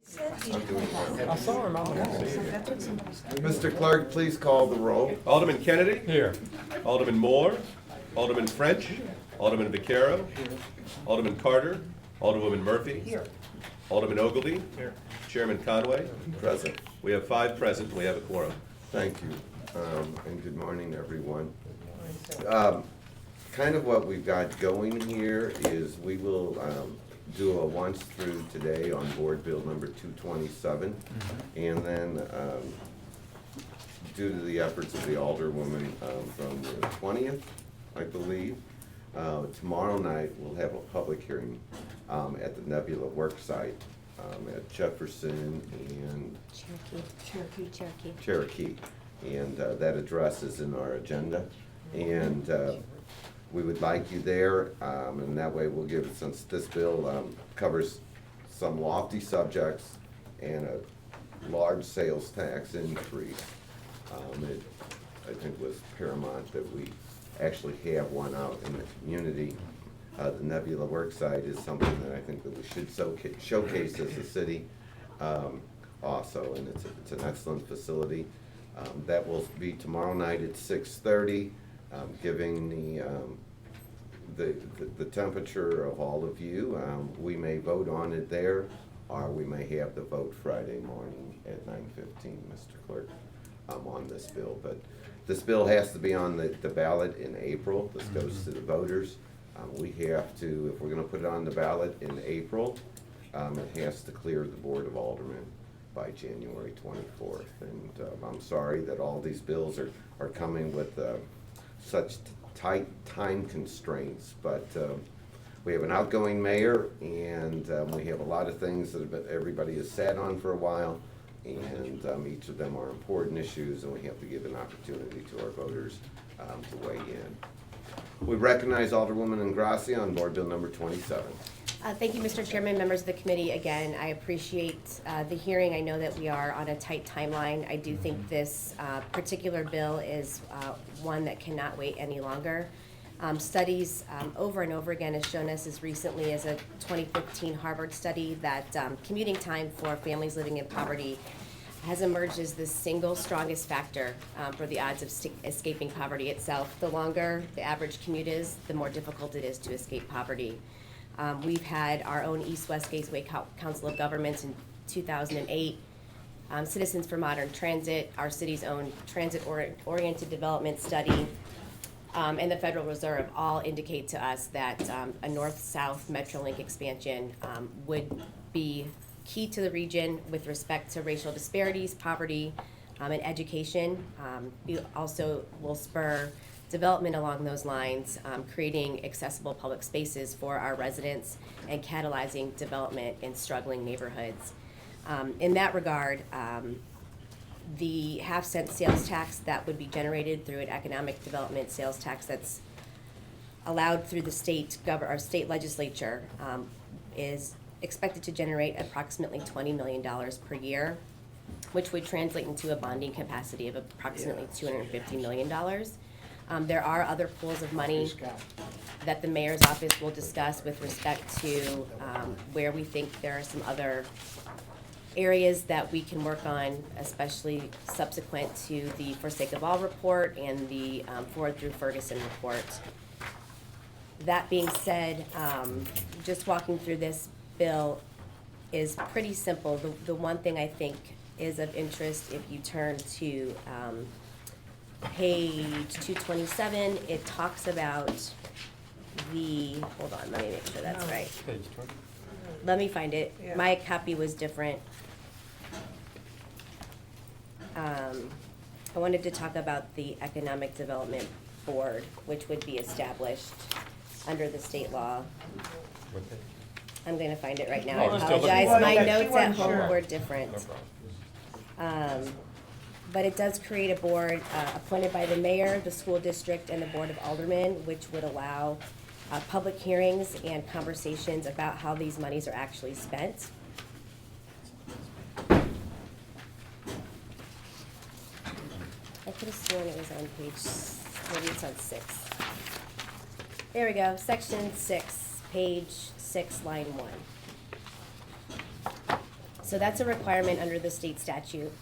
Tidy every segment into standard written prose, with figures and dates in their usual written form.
I saw him on the wall. Mr. Clerk, please call the roll. Alderman Kennedy. Here. Alderman Moore. Alderman French. Alderman Vaquero. Alderman Carter. Alderwoman Murphy. Here. Alderman Ogilvy. Here. Chairman Conway. Present. We have 5 present. We have a quorum. Thank you, and good morning, everyone. Kind of what we've got going here is we will do a once through today on Board Bill number 227. And then due to the efforts of the Alderwoman from the 20th, I believe, tomorrow night we'll have a public hearing at the Nebula Worksite at Jefferson and Cherokee. And that address is in our agenda. And we would like you there, and that way we'll give, since this bill covers some lofty subjects and a large sales tax increase, it, I think, was paramount that we actually have one out in the community. The Nebula Worksite is something that I think that we should showcase as a city also, and it's an excellent facility. That will be tomorrow night at 6:30, giving the temperature of all of you. We may vote on it there, or we may have the vote Friday morning at 9:15, Mr. Clerk, on this bill. But this bill has to be on the ballot in April. This goes to the voters. We have to, if we're gonna put it on the ballot in April, it has to clear the Board of Aldermen by January 24th. And I'm sorry that all these bills are coming with such tight time constraints, but we have an outgoing mayor, and we have a lot of things that everybody has sat on for a while, and each of them are important issues, and we have to give an opportunity to our voters to weigh in. We recognize Alderwoman Ingrassia on Board Bill number 27. Thank you, Mr. Chairman, members of the committee. Again, I appreciate the hearing. I know that we are on a tight timeline. I do think this particular bill is one that cannot wait any longer. Studies over and over again have shown us, as recently as a 2015 Harvard study, that commuting time for families living in poverty has emerged as the single strongest factor for the odds of escaping poverty itself. The longer the average commute is, the more difficult it is to escape poverty. We've had our own East-West Gateway Council of Governments in 2008, Citizens for Modern Transit, our city's own transit-oriented development study, and the Federal Reserve all indicate to us that a north-south Metrolink expansion would be key to the region with respect to racial disparities, poverty, and education. We also will spur development along those lines, creating accessible public spaces for our residents and catalyzing development in struggling neighborhoods. In that regard, the half-cent sales tax that would be generated through an economic development sales tax that's allowed through the state legislature is expected to generate approximately $20 million per year, which would translate into a bonding capacity of approximately $250 million. There are other pools of money that the mayor's office will discuss with respect to where we think there are some other areas that we can work on, especially subsequent to the For Sake of All report and the Ford through Ferguson report. That being said, just walking through this bill is pretty simple. The one thing I think is of interest, if you turn to page 227, it talks about hold on, let me make sure that's right. Page 20. Let me find it. Yeah. My copy was different. I wanted to talk about the Economic Development Board, which would be established under the state law. What page? I'm going to find it right now. Oh, I just still looking apologize. for it. My Okay. notes She at wasn't home sure. were different. No problem. But it does create a board appointed by the mayor, the school district, and the Board of Aldermen, which would allow public hearings and conversations about how these monies are actually spent. I could have sworn it was on page, maybe it's on 6. There we go, section 6, page 6, line 1. So that's a requirement under the state statute.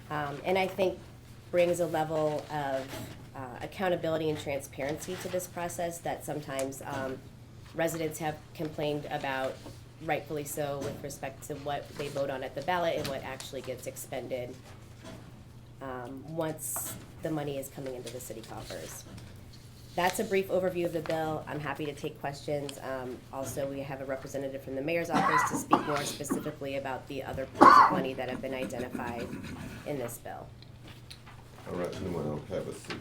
And I think brings a level of accountability and transparency to this process that sometimes residents have complained about, rightfully so, with respect to what they vote on at the ballot and what actually gets expended once the money is coming into the city coffers. That's a brief overview of the bill. I'm happy to take questions. Also, we have a representative from the mayor's office to speak more specifically about the other pools of money that have been identified in this bill. All right, anyone else have a seat?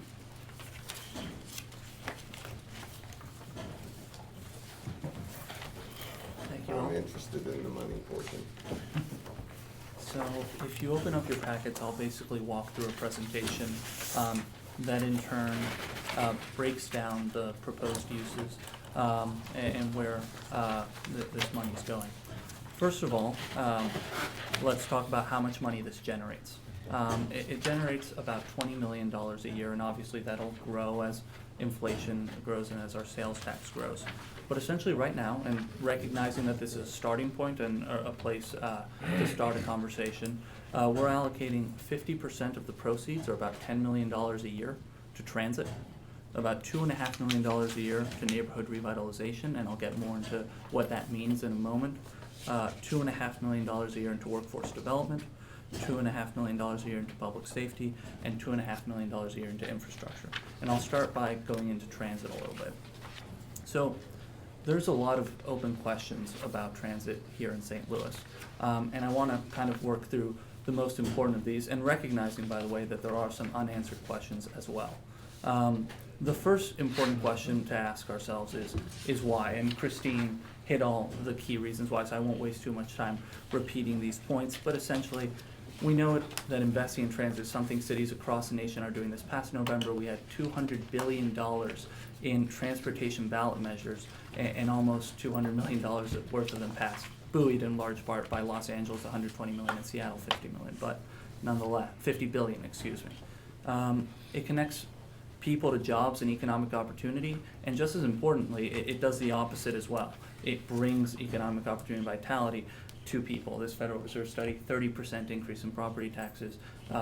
Thank you all. I'm interested in the money portion. So if you open up your packets, I'll basically walk through a presentation that in turn breaks down the proposed uses and where this money is going. First of all, let's talk about how much money this generates. It generates about $20 million a year, and obviously that'll grow as inflation grows and as our sales tax grows. But essentially right now, and recognizing that this is a starting point and a place to start a conversation, we're allocating 50% of the proceeds, or about $10 million a year, to transit, about $2.5 million a year to neighborhood revitalization, and I'll get more into what that means in a moment, $2.5 million a year into workforce development, $2.5 million a year into public safety, and $2.5 million a year into infrastructure. And I'll start by going into transit a little bit. So there's a lot of open questions about transit here in St. Louis. And I want to kind of work through the most important of these, and recognizing, by the way, that there are some unanswered questions as well. The first important question to ask ourselves is why? And Christine hit all the key reasons why, so I won't waste too much time repeating these points, but essentially, we know that investing in transit is something cities across the nation are doing. This past November, we had $200 billion in transportation ballot measures, and almost $200 million worth of them passed, buoyed in large part by Los Angeles, $120 million, and Seattle, $50 million, but nonetheless, $50 billion, excuse me. It connects people to jobs and economic opportunity, and just as importantly, it does the opposite as well. It brings economic opportunity and vitality to people. This Federal Reserve study, 30% increase in property taxes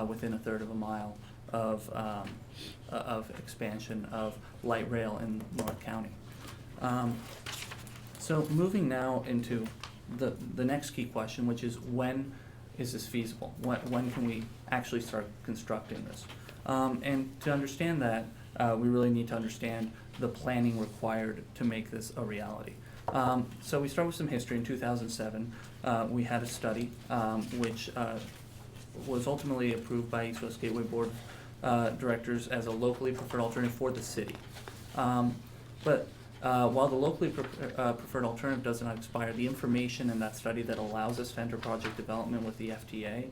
within a third of a mile of expansion of light rail in North County. So moving now into the next key question, which is when is this feasible? When can we actually start constructing this? And to understand that, we really need to understand the planning required to make this a reality. So we start with some history. In 2007, we had a study which was ultimately approved by East West Gateway Board Directors as a locally preferred alternative for the city. But while the locally preferred alternative does not expire, the information in that study that allows us to enter project development with the FTA,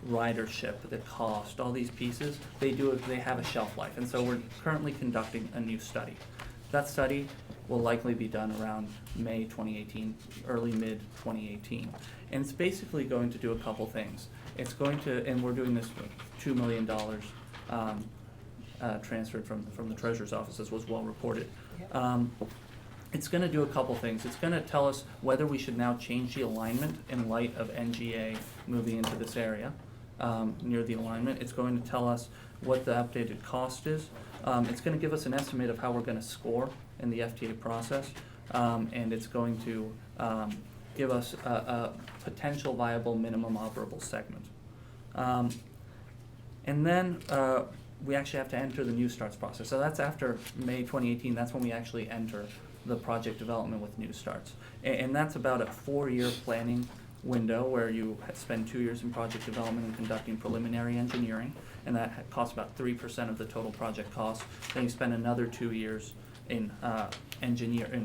ridership, the cost, all these pieces, they have a shelf life. And so we're currently conducting a new study. That study will likely be done around May 2018, early mid 2018. And it's basically going to do a couple things. It's going to, and we're doing this with $2 million transferred from the Treasurer's office, as was well reported. It's going to do a couple things. It's going to tell us whether we should now change the alignment in light of NGA moving into this area near the alignment. It's going to tell us what the updated cost is. It's going to give us an estimate of how we're going to score in the FTA process, and it's going to give us a potential viable minimum operable segment. And then we actually have to enter the new starts process. So that's after May 2018, that's when we actually enter the project development with new starts. And that's about a 4-year planning window where you spend 2 years in project development and conducting preliminary engineering, and that costs about 3% of the total project cost. Then you spend another 2 years in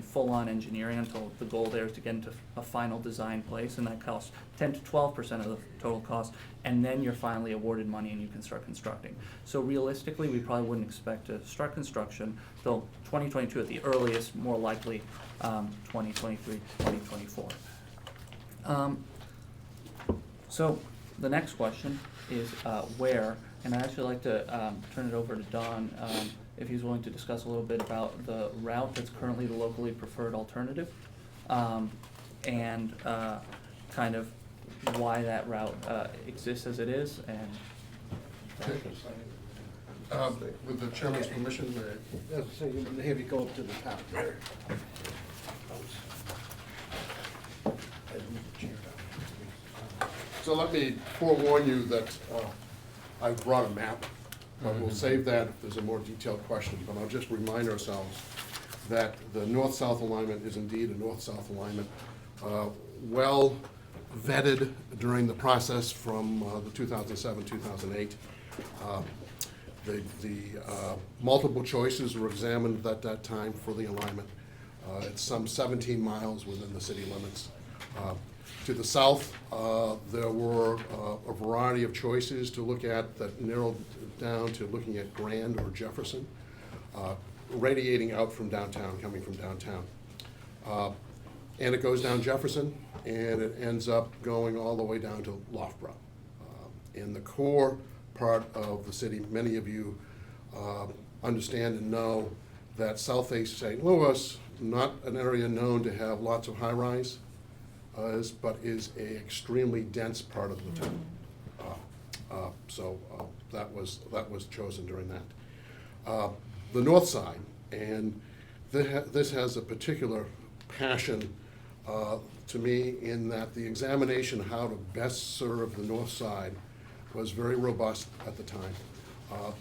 full-on engineering until the goal there is to get into a final design place, and that costs 10 to 12% of the total cost, and then you're finally awarded money and you can start constructing. So realistically, we probably wouldn't expect to start construction till 2022 at the earliest, more likely 2023, 2024. So the next question is where, and I'd actually like to turn it over to Don if he's willing to discuss a little bit about the route that's currently the locally preferred alternative, and kind of why that route exists as it is, and With the chairman's permission, As I say, have you go up to the top there. so let me forewarn you that I've brought a map, but we'll save that if there's a more detailed question. But I'll just remind ourselves that the north-south alignment is indeed a north-south alignment, well vetted during the process from the 2007, 2008. The multiple choices were examined at that time for the alignment. It's some 17 miles within the city limits. To the south, there were a variety of choices to look at that narrowed down to looking at Grand or Jefferson, radiating out from downtown, coming from downtown. And it goes down Jefferson, and it ends up going all the way down to Loughborough. In the core part of the city, many of you understand and know that Southeast St. Louis, not an area known to have lots of high-rise, but is a extremely dense part of the town. So that was chosen during that. The north side, and this has a particular passion to me in that the examination how to best serve the north side was very robust at the time.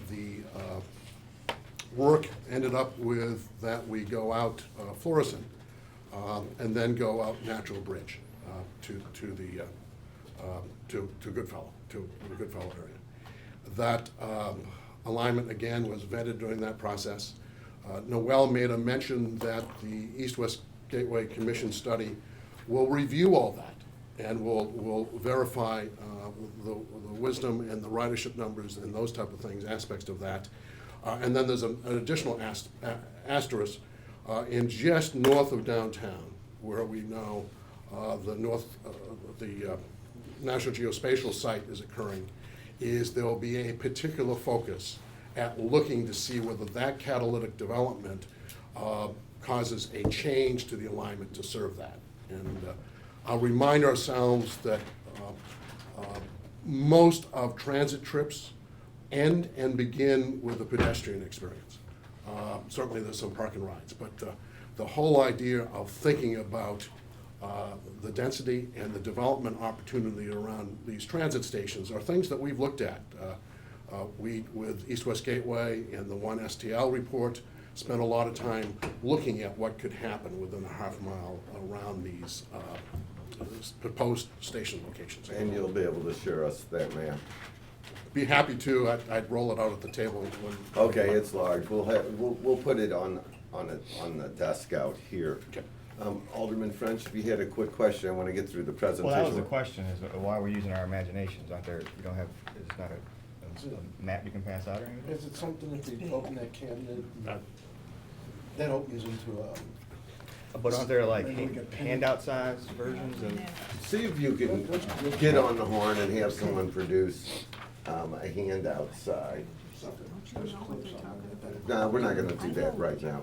The work ended up with that we go out Florissant and then go out Natural Bridge to Goodfellow, to the Goodfellow area. That alignment, again, was vetted during that process. Noel made a mention that the East-West Gateway Commission study will review all that and will verify the wisdom and the ridership numbers and those type of things, aspects of that. And then there's an additional asterisk in just north of downtown, where we know the National Geospatial Site is occurring, is there will be a particular focus at looking to see whether that catalytic development causes a change to the alignment to serve that. And I'll remind ourselves that most of transit trips end and begin with a pedestrian experience. Certainly there's some park and rides, but the whole idea of thinking about the density and the development opportunity around these transit stations are things that we've looked at. We, with East-West Gateway and the One STL report, spent a lot of time looking at what could happen within a half mile around these proposed station locations. And you'll be able to share us that map. Be happy to. I'd roll it out at the table when. Okay, it's large. We'll put it on the desk out here. Okay. Alderman French, if you had a quick question, I want to get through the presentation. Well, that was the question, is why we're using our imaginations, aren't there, you don't have, it's not a map you can pass out or anything? Is it something that they open that cabinet, that opens into But aren't there like Maybe we got pen. handout size versions of? See if you can get on the horn and have someone produce a handout side. No, we're not gonna do that right now.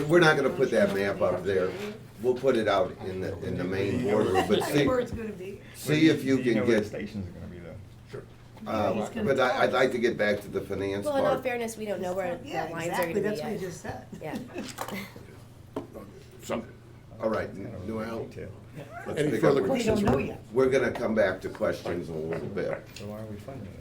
We're not gonna put that map up there. We'll put it out in the main boardroom, but Where it's gonna be. see if you know can where the get, stations are gonna be though. but I'd like to get back to the finance Well, in all part. fairness, we don't know where the Yeah, lines are gonna exactly, be that's what you yet. just said. Yeah. So, All right, Noel, Detail. let's Any pick further up. questions? We don't know yet. We're gonna come back to questions in a little bit. So why are we funding it?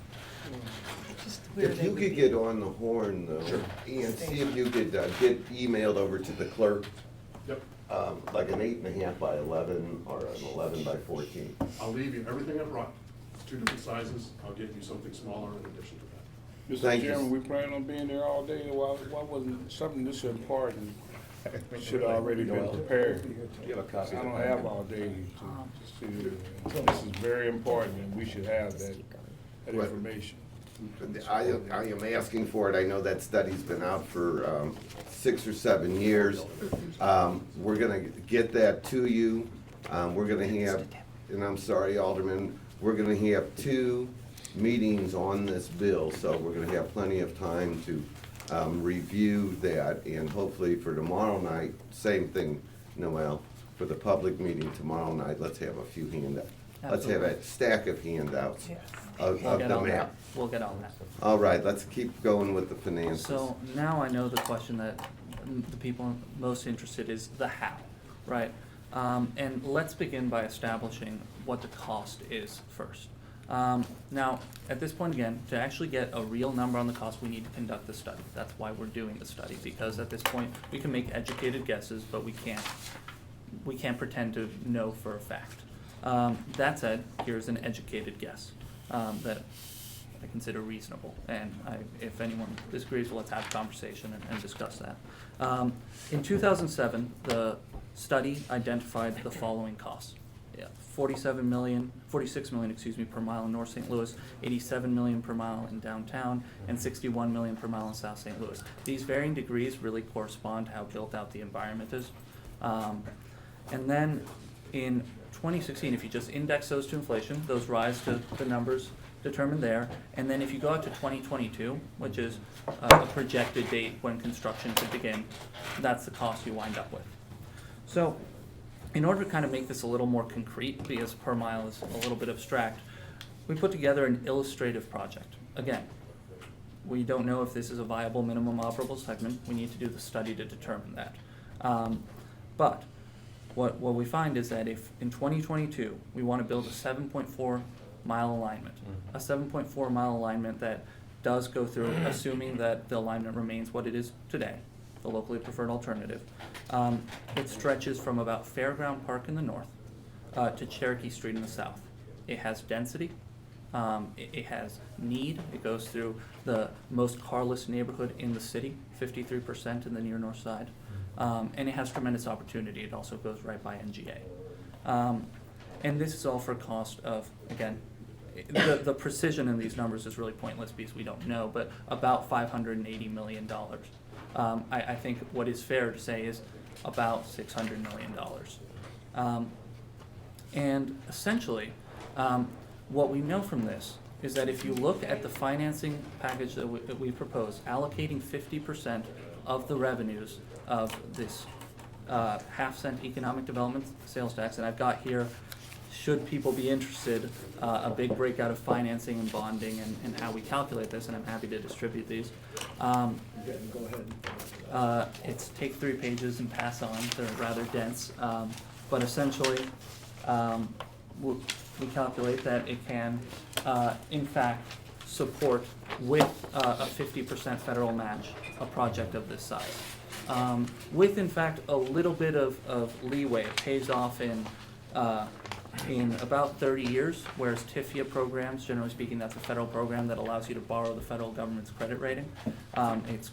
Just where If they you would could be. get on the horn though, and see if you could get emailed over to the clerk, yep, like an 8.5 by 11 or an 11 by 14. I'll leave you everything I brought. It's two different sizes. I'll get you something smaller in addition to that. Mr. Thank you. Chairman, we plan on being there all day, why wasn't something this important, should already been prepared? You have a copy I of the don't plan? have all day to see, this is very important, and we should have that Right. information. I am asking for it. I know that study's been out for 6 or 7 years. We're gonna get that to you. We're gonna have, and I'm sorry, Alderman, we're gonna have 2 meetings on this bill, so we're gonna have plenty of time to review that, and hopefully for tomorrow night, same thing, Noel. for the public meeting tomorrow night, let's have a few handouts. Let's have a stack of handouts Yes. of We'll get the on that. map. We'll get on that. All right, let's keep going with the finances. So now I know the question that the people most interested is the how, right? And let's begin by establishing what the cost is first. Now, at this point again, to actually get a real number on the cost, we need to conduct the study. That's why we're doing the study, because at this point, we can make educated guesses, but we can't pretend to know for a fact. That said, here's an educated guess that I consider reasonable, and if anyone disagrees, well, let's have a conversation and discuss that. In 2007, the study identified the following costs. 46 million, per mile in North St. Louis, 87 million per mile in downtown, and 61 million per mile in South St. Louis. These varying degrees really correspond to how built out the environment is. And then in 2016, if you just index those to inflation, those rise to the numbers determined there. And then if you go out to 2022, which is a projected date when construction could begin, that's the cost you wind up with. So in order to kind of make this a little more concrete, because per mile is a little bit abstract, we put together an illustrative project. Again, we don't know if this is a viable minimum operable segment. We need to do the study to determine that. But what we find is that if in 2022 we want to build a 7.4 mile alignment, a 7.4 mile alignment that does go through, assuming that the alignment remains what it is today, the locally preferred alternative, it stretches from about Fairground Park in the north to Cherokee Street in the south. It has density, it has need. It goes through the most carless neighborhood in the city, 53% in the near north side. And it has tremendous opportunity. It also goes right by NGA. And this is all for a cost of, again, the precision in these numbers is really pointless because we don't know, but about $580 million. I think what is fair to say is about $600 million. And essentially, what we know from this is that if you look at the financing package that we propose, allocating 50% of the revenues of this half-cent economic development sales tax, and I've got here, should people be interested, a big breakout of financing and bonding and how we calculate this, and I'm happy to distribute these. Go ahead. It's take 3 pages and pass on. They're rather dense, but essentially, we calculate that it can, in fact, support with a 50% federal match a project of this size. With, in fact, a little bit of leeway. It pays off in about 30 years, whereas TIFIA programs, generally speaking, that's a federal program that allows you to borrow the federal government's credit rating. It's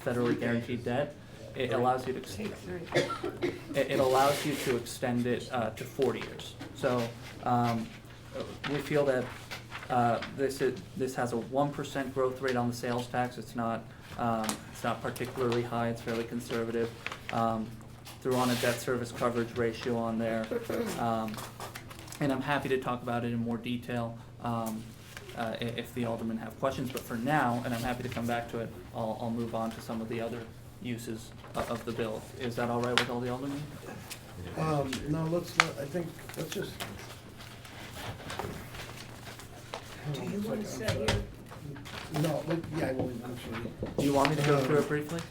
federally guaranteed debt. It allows you to it allows you to extend it to 40 years. So we feel that this has a 1% growth rate on the sales tax. It's not particularly high. It's fairly conservative. Threw on a debt service coverage ratio on there, and I'm happy to talk about it in more detail if the aldermen have questions. But for now, and I'm happy to come back to it, I'll move on to some of the other uses of the bill. Is that all right with all the aldermen? No, let's just. Do you want to say here? No, yeah, I will, actually. Do you want me to go through it briefly?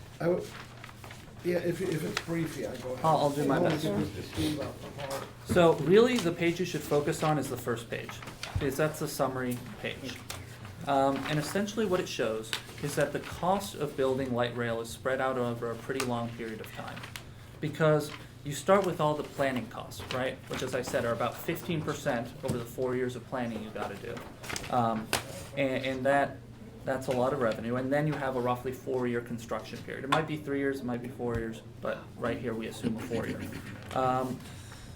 Yeah, if it's brief, yeah, go ahead. I'll do my I wanna best. give this to Steve out the heart. So really, the page you should focus on is the first page, because that's the summary page. And essentially what it shows is that the cost of building light rail is spread out over a pretty long period of time. Because you start with all the planning costs, right? Which, as I said, are about 15% over the 4 years of planning you gotta do. And that's a lot of revenue. And then you have a roughly 4-year construction period. It might be 3 years, it might be 4 years, but right here we assume a 4-year.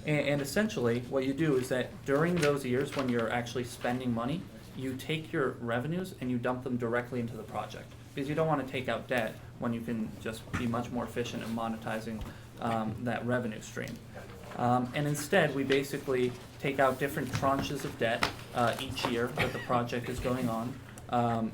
And essentially, what you do is that during those years when you're actually spending money, you take your revenues and you dump them directly into the project. Because you don't want to take out debt when you can just be much more efficient in monetizing that revenue stream. And instead, we basically take out different tranches of debt each year that the project is going on,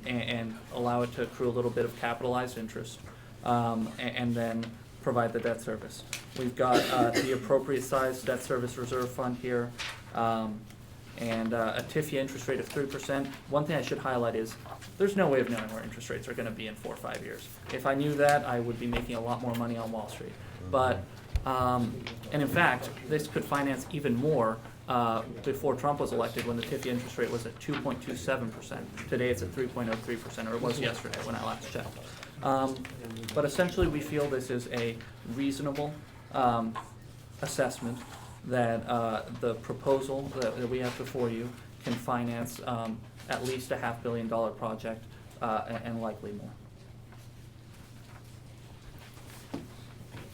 and allow it to accrue a little bit of capitalized interest, and then provide the debt service. We've got the appropriate size debt service reserve fund here, and a TIFIA interest rate of 3%. One thing I should highlight is there's no way of knowing where interest rates are going to be in 4 or 5 years. If I knew that, I would be making a lot more money on Wall Street. But and in fact, this could finance even more before Trump was elected, when the TIFIA interest rate was at 2.27%. Today it's at 3.03%, or it was yesterday when I last checked. But essentially, we feel this is a reasonable assessment that the proposal that we have before you can finance at least a $500 million project and likely more.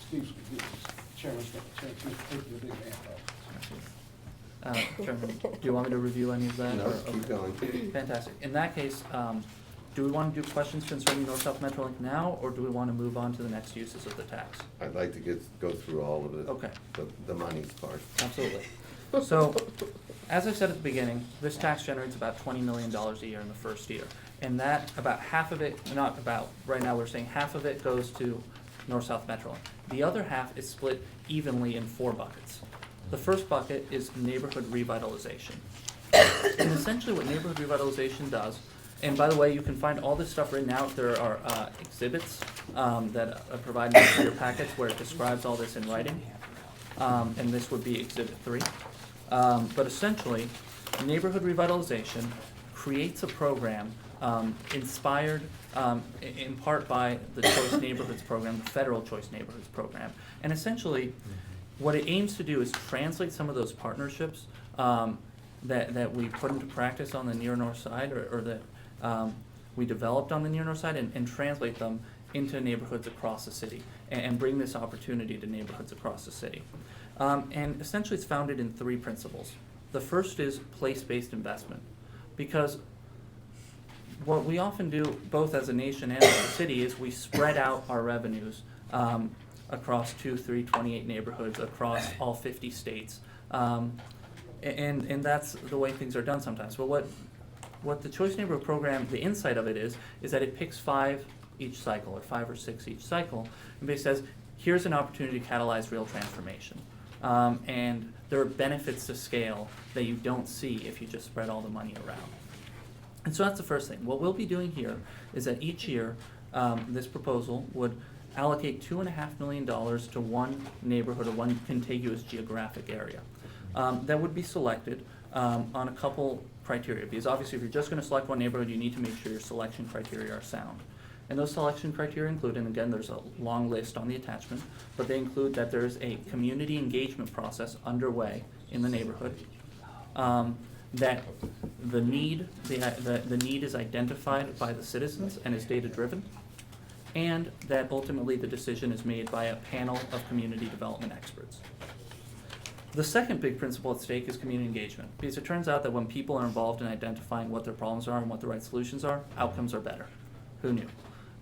Steve, Chairman, take your big hand off. Chairman, do you want me to review any of that? No, or- keep going. Fantastic. In that case, do we want to do questions concerning North-South Metrolink now, or do we want to move on to the next uses of the tax? I'd like to go through all of it. Okay. The money's part. Absolutely. So, as I said at the beginning, this tax generates about $20 million a year in the first year. And that, about half of it, not about, right now we're saying half of it goes to North-South Metrolink. The other half is split evenly in 4 buckets. The first bucket is neighborhood revitalization. And essentially what neighborhood revitalization does, and by the way, you can find all this stuff written out. There are exhibits that are provided in your packets where it describes all this in writing. And this would be Exhibit 3. But essentially, neighborhood revitalization creates a program inspired in part by the Choice Neighborhoods program, the federal Choice Neighborhoods program. And essentially, what it aims to do is translate some of those partnerships that we put into practice on the near north side, or that we developed on the near north side, and translate them into neighborhoods across the city, and bring this opportunity to neighborhoods across the city. And essentially it's founded in 3 principles. The first is place-based investment, because what we often do, both as a nation and as a city, is we spread out our revenues across 2, 3, 28 neighborhoods across all 50 states. And that's the way things are done sometimes. But what the Choice Neighborhood Program, the insight of it is that it picks 5 each cycle, or 5 or 6 each cycle, and basically says, here's an opportunity to catalyze real transformation. And there are benefits to scale that you don't see if you just spread all the money around. And so that's the first thing. What we'll be doing here is that each year, this proposal would allocate $2.5 million to one neighborhood or one contiguous geographic area. That would be selected on a couple criteria, because obviously if you're just going to select one neighborhood, you need to make sure your selection criteria are sound. And those selection criteria include, and again, there's a long list on the attachment, but they include that there's a community engagement process underway in the neighborhood, that the need is identified by the citizens and is data-driven, and that ultimately the decision is made by a panel of community development experts. The second big principle at stake is community engagement, because it turns out that when people are involved in identifying what their problems are and what the right solutions are, outcomes are better. Who knew?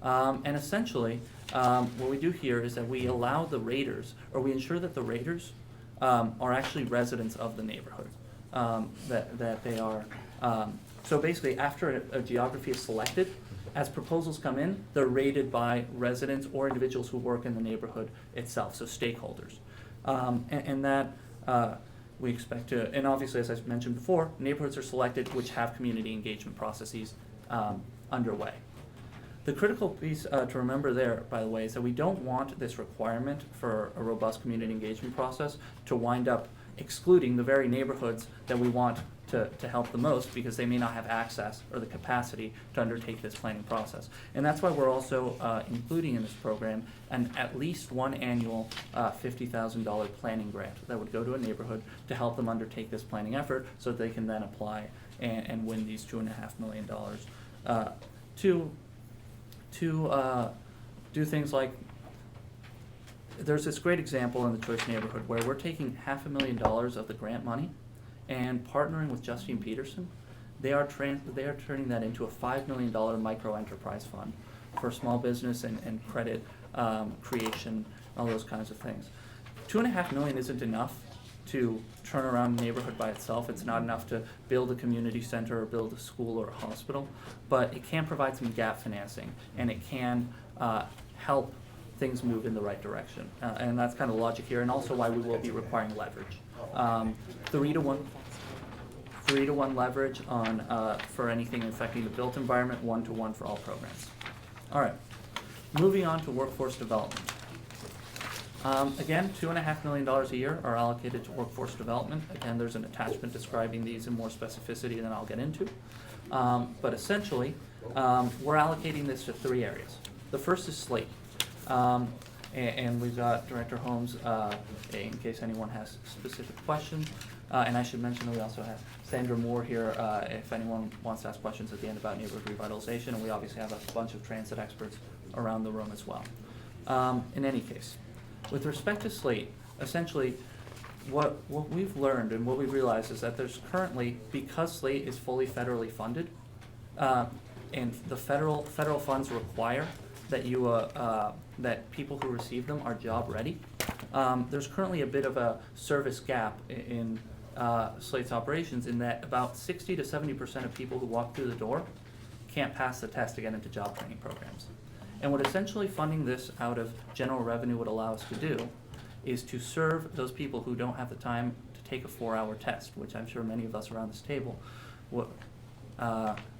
And essentially, what we do here is that we allow the raters, or we ensure that the raters are actually residents of the neighborhood, that they are. So basically, after a geography is selected, as proposals come in, they're rated by residents or individuals who work in the neighborhood itself, so stakeholders. And that we expect to, and obviously, as I mentioned before, neighborhoods are selected which have community engagement processes underway. The critical piece to remember there, by the way, is that we don't want this requirement for a robust community engagement process to wind up excluding the very neighborhoods that we want to help the most, because they may not have access or the capacity to undertake this planning process. And that's why we're also including in this program at least one annual $50,000 planning grant that would go to a neighborhood to help them undertake this planning effort, so that they can then apply and win these $2.5 million to do things like, there's this great example in the Choice neighborhood where we're taking $500,000 of the grant money and partnering with Justine Peterson. They are turning that into a $5 million micro enterprise fund for small business and credit creation, all those kinds of things. $2.5 million isn't enough to turn around a neighborhood by itself. It's not enough to build a community center or build a school or a hospital, but it can provide some gap financing, and it can help things move in the right direction. And that's kind of the logic here, and also why we will be requiring leverage. 3-to-1 leverage on, for anything affecting the built environment, 1-to-1 for all programs. All right, moving on to workforce development. Again, $2.5 million a year are allocated to workforce development. Again, there's an attachment describing these in more specificity than I'll get into. But essentially, we're allocating this to 3 areas. The first is Slate. And we've got Director Holmes, in case anyone has specific questions. And I should mention that we also have Sandra Moore here, if anyone wants to ask questions at the end about neighborhood revitalization. And we obviously have a bunch of transit experts around the room as well. In any case, with respect to Slate, essentially, what we've learned and what we've realized is that there's currently, because Slate is fully federally funded, and the federal funds require that that people who receive them are job ready. There's currently a bit of a service gap in Slate's operations, in that about 60 to 70% of people who walk through the door can't pass the test to get into job training programs. And what essentially funding this out of general revenue would allow us to do is to serve those people who don't have the time to take a 4-hour test, which I'm sure many of us around this table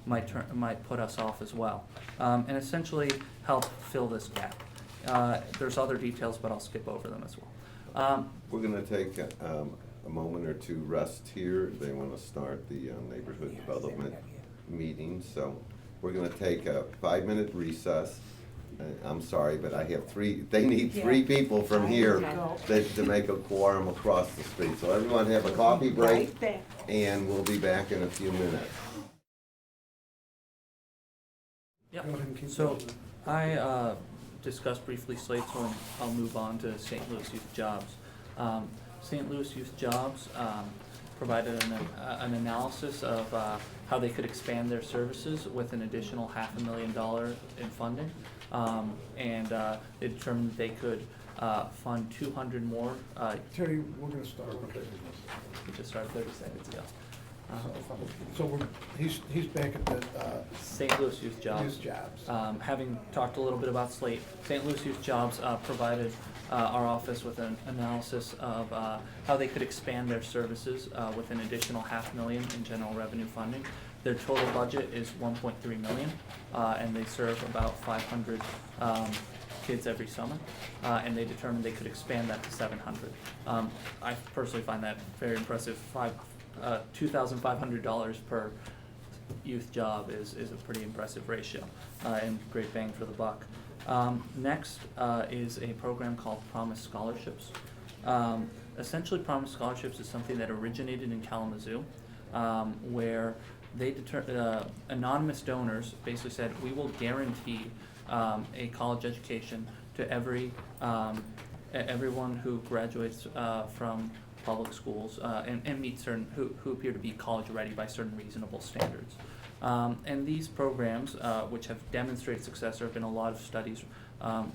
might put us off as well, and essentially help fill this gap. There's other details, but I'll skip over them as well. We're gonna take a moment or two rest here. They wanna start the neighborhood development meeting, so we're gonna take a 5-minute recess. I'm sorry, but I have 3, they need 3 people from here to make a quorum across the street. So everyone have a coffee break, and we'll be back in a few minutes. Yep. So I discussed briefly Slate, so I'll move on to St. Louis Youth Jobs. St. Louis Youth Jobs provided an analysis of how they could expand their services with an additional $500,000 in funding, and they determined they could fund 200 more. Terry, we're gonna start. We just started 30 seconds ago. So he's back at the, St. Louis Youth Jobs. Youth Jobs. Having talked a little bit about Slate, St. Louis Youth Jobs provided our office with an analysis of how they could expand their services with an additional $500,000 in general revenue funding. Their total budget is $1.3 million, and they serve about 500 kids every summer, and they determined they could expand that to 700. I personally find that very impressive. $2,500 per youth job is a pretty impressive ratio, and great bang for the buck. Next is a program called Promise Scholarships. Essentially, Promise Scholarships is something that originated in Kalamazoo, where they anonymous donors basically said, we will guarantee a college education to everyone who graduates from public schools and meet certain, who appear to be college ready by certain reasonable standards. And these programs, which have demonstrated success, there have been a lot of studies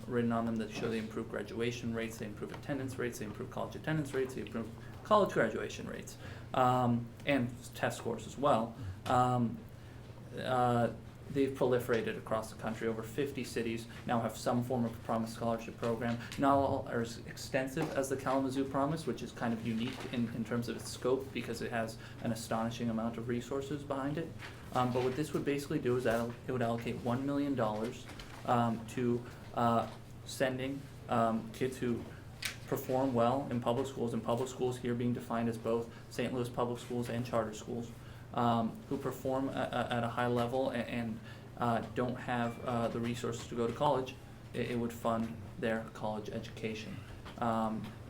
written on them that show they improve graduation rates, they improve attendance rates, they improve college attendance rates, they improve college graduation rates, and test scores as well. They've proliferated across the country. Over 50 cities now have some form of Promise Scholarship program. Not all are as extensive as the Kalamazoo Promise, which is kind of unique in terms of its scope because it has an astonishing amount of resources behind it. But what this would basically do is it would allocate $1 million to sending kids who perform well in public schools, and public schools here being defined as both St. Louis public schools and charter schools, who perform at a high level and don't have the resources to go to college. It would fund their college education.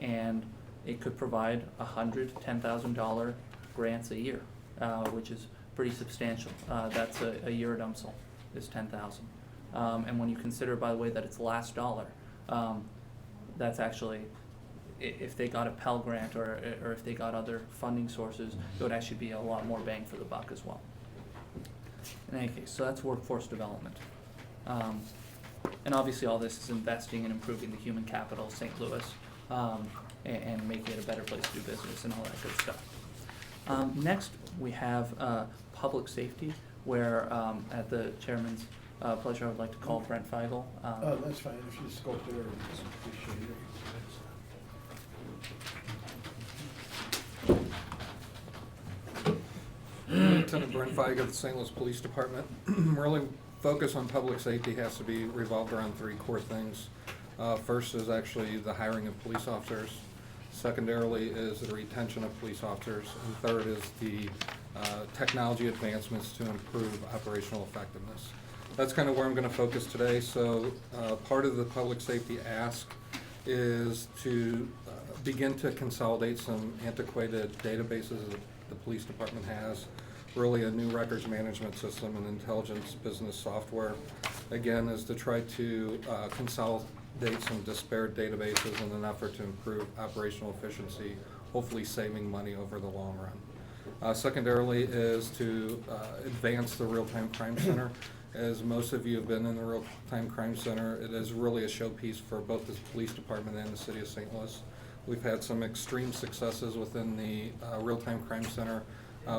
And it could provide $110,000 grants a year, which is pretty substantial. That's a year at UMSL is $10,000. And when you consider, by the way, that it's last dollar, that's actually, if they got a Pell Grant or if they got other funding sources, it would actually be a lot more bang for the buck as well. In any case, so that's workforce development. And obviously all this is investing in improving the human capital of St. Louis, and making it a better place to do business and all that good stuff. Next, we have public safety, where at the chairman's pleasure, I would like to call Brent Feigl. Oh, that's fine, if you just go up there, it's appreciated. Lieutenant Brent Feig of the St. Louis Police Department. Really, focus on public safety has to be revolved around three core things. First is actually the hiring of police officers. Secondarily is the retention of police officers. And third is the technology advancements to improve operational effectiveness. That's kind of where I'm going to focus today. So part of the public safety ask is to begin to consolidate some antiquated databases that the police department has, really a new records management system and intelligence business software. Again, is to try to consolidate some disparate databases in an effort to improve operational efficiency, hopefully saving money over the long run. Secondarily is to advance the Real-Time Crime Center. As most of you have been in the Real-Time Crime Center, it is really a showpiece for both the police department and the city of St. Louis. We've had some extreme successes within the Real-Time Crime Center,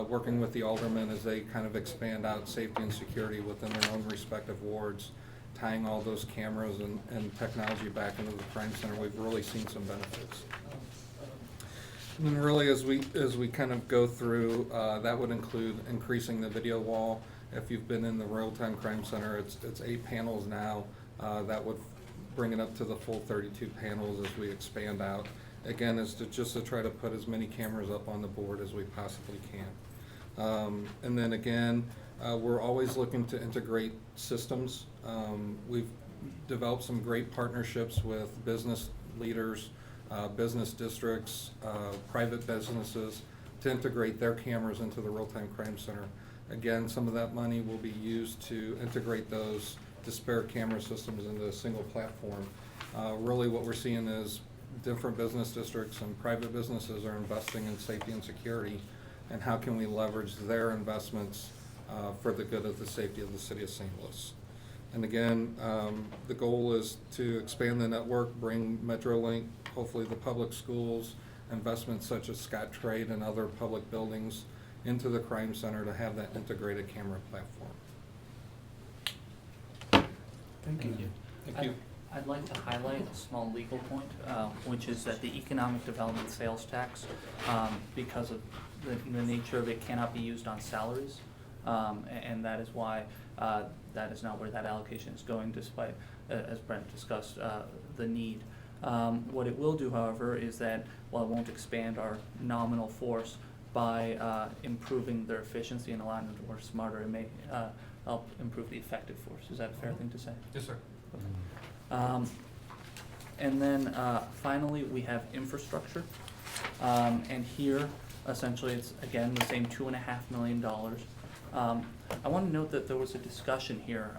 working with the aldermen as they kind of expand out safety and security within their own respective wards, tying all those cameras and technology back into the crime center. We've really seen some benefits. And then really as we kind of go through, that would include increasing the video wall. If you've been in the Real-Time Crime Center, it's 8 panels now. That would bring it up to the full 32 panels as we expand out. Again, is to try to put as many cameras up on the board as we possibly can. And then again, we're always looking to integrate systems. We've developed some great partnerships with business leaders, business districts, private businesses to integrate their cameras into the Real-Time Crime Center. Again, some of that money will be used to integrate those disparate camera systems into a single platform. Really what we're seeing is different business districts and private businesses are investing in safety and security, and how can we leverage their investments for the good of the safety of the city of St. Louis. And again, the goal is to expand the network, bring MetroLink, hopefully the public schools, investments such as Scottrade and other public buildings into the crime center to have that integrated camera platform. Thank you. Thank you. I'd like to highlight a small legal point, which is that the economic development sales tax, because of the nature of it, cannot be used on salaries. And that is why that is not where that allocation is going, despite, as Brent discussed, the need. What it will do, however, is that while it won't expand our nominal force by improving their efficiency and allowing them to work smarter, it may help improve the effective force. Is that a fair thing to say? Yes, sir. And then finally, we have infrastructure. And here, essentially, it's again the same $2.5 million. I want to note that there was a discussion here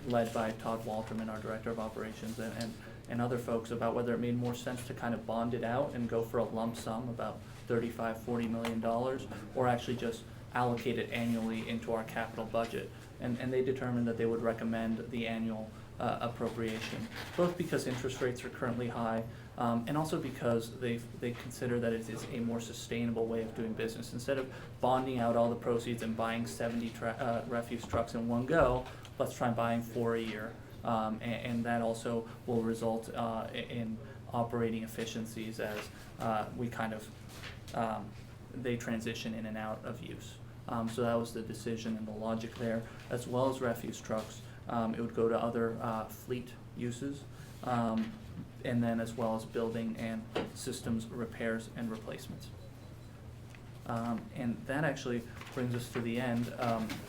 led by Todd Walterman, our Director of Operations, and other folks about whether it made more sense to kind of bond it out and go for a lump sum, about $35–40 million, or actually just allocate it annually into our capital budget. And they determined that they would recommend the annual appropriation, both because interest rates are currently high, and also because they consider that it is a more sustainable way of doing business. Instead of bonding out all the proceeds and buying 70 refuse trucks in one go, let's try buying 4 a year, and that also will result in operating efficiencies as we kind of they transition in and out of use. So that was the decision and the logic there, as well as refuse trucks. It would go to other fleet uses, and then as well as building and systems repairs and replacements. And that actually brings us to the end.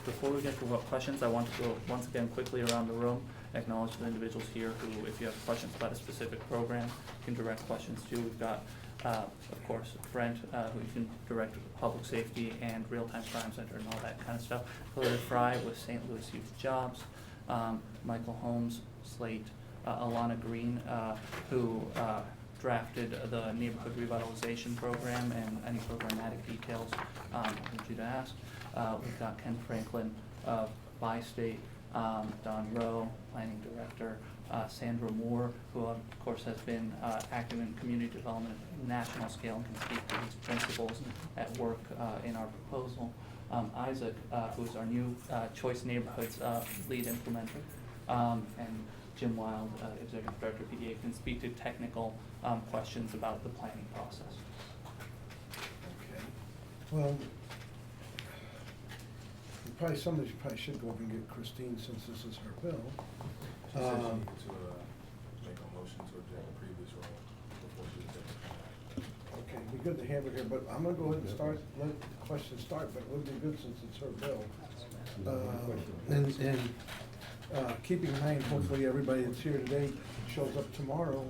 Before we get to what questions, I want to go once again quickly around the room, acknowledge the individuals here who, if you have questions about a specific program, you can direct questions to. We've got, of course, Brent, who you can direct public safety and Real-Time Crime Center and all that kind of stuff. Hillary Fry with St. Louis Youth Jobs. Michael Holmes, Slate, Alana Green, who drafted the neighborhood revitalization program, and any programmatic details I want you to ask. We've got Ken Franklin of Bi-State, Don Rowe, Planning Director, Sandra Moore, who of course has been active in community development at national scale and can speak to these principles at work in our proposal. Isaac, who's our new Choice Neighborhoods lead implementer, and Jim Wild, Executive Director of PDA, can speak to technical questions about the planning process. Okay. Well, somebody probably should go over and get Christine since this is her bill. She said she needed to make a motion to object the previous role before she objected. Okay, it'd be good to have her here, but I'm gonna go ahead and start, let the question start, but it would be good since it's her bill. Keeping in mind, hopefully everybody that's here today shows up tomorrow,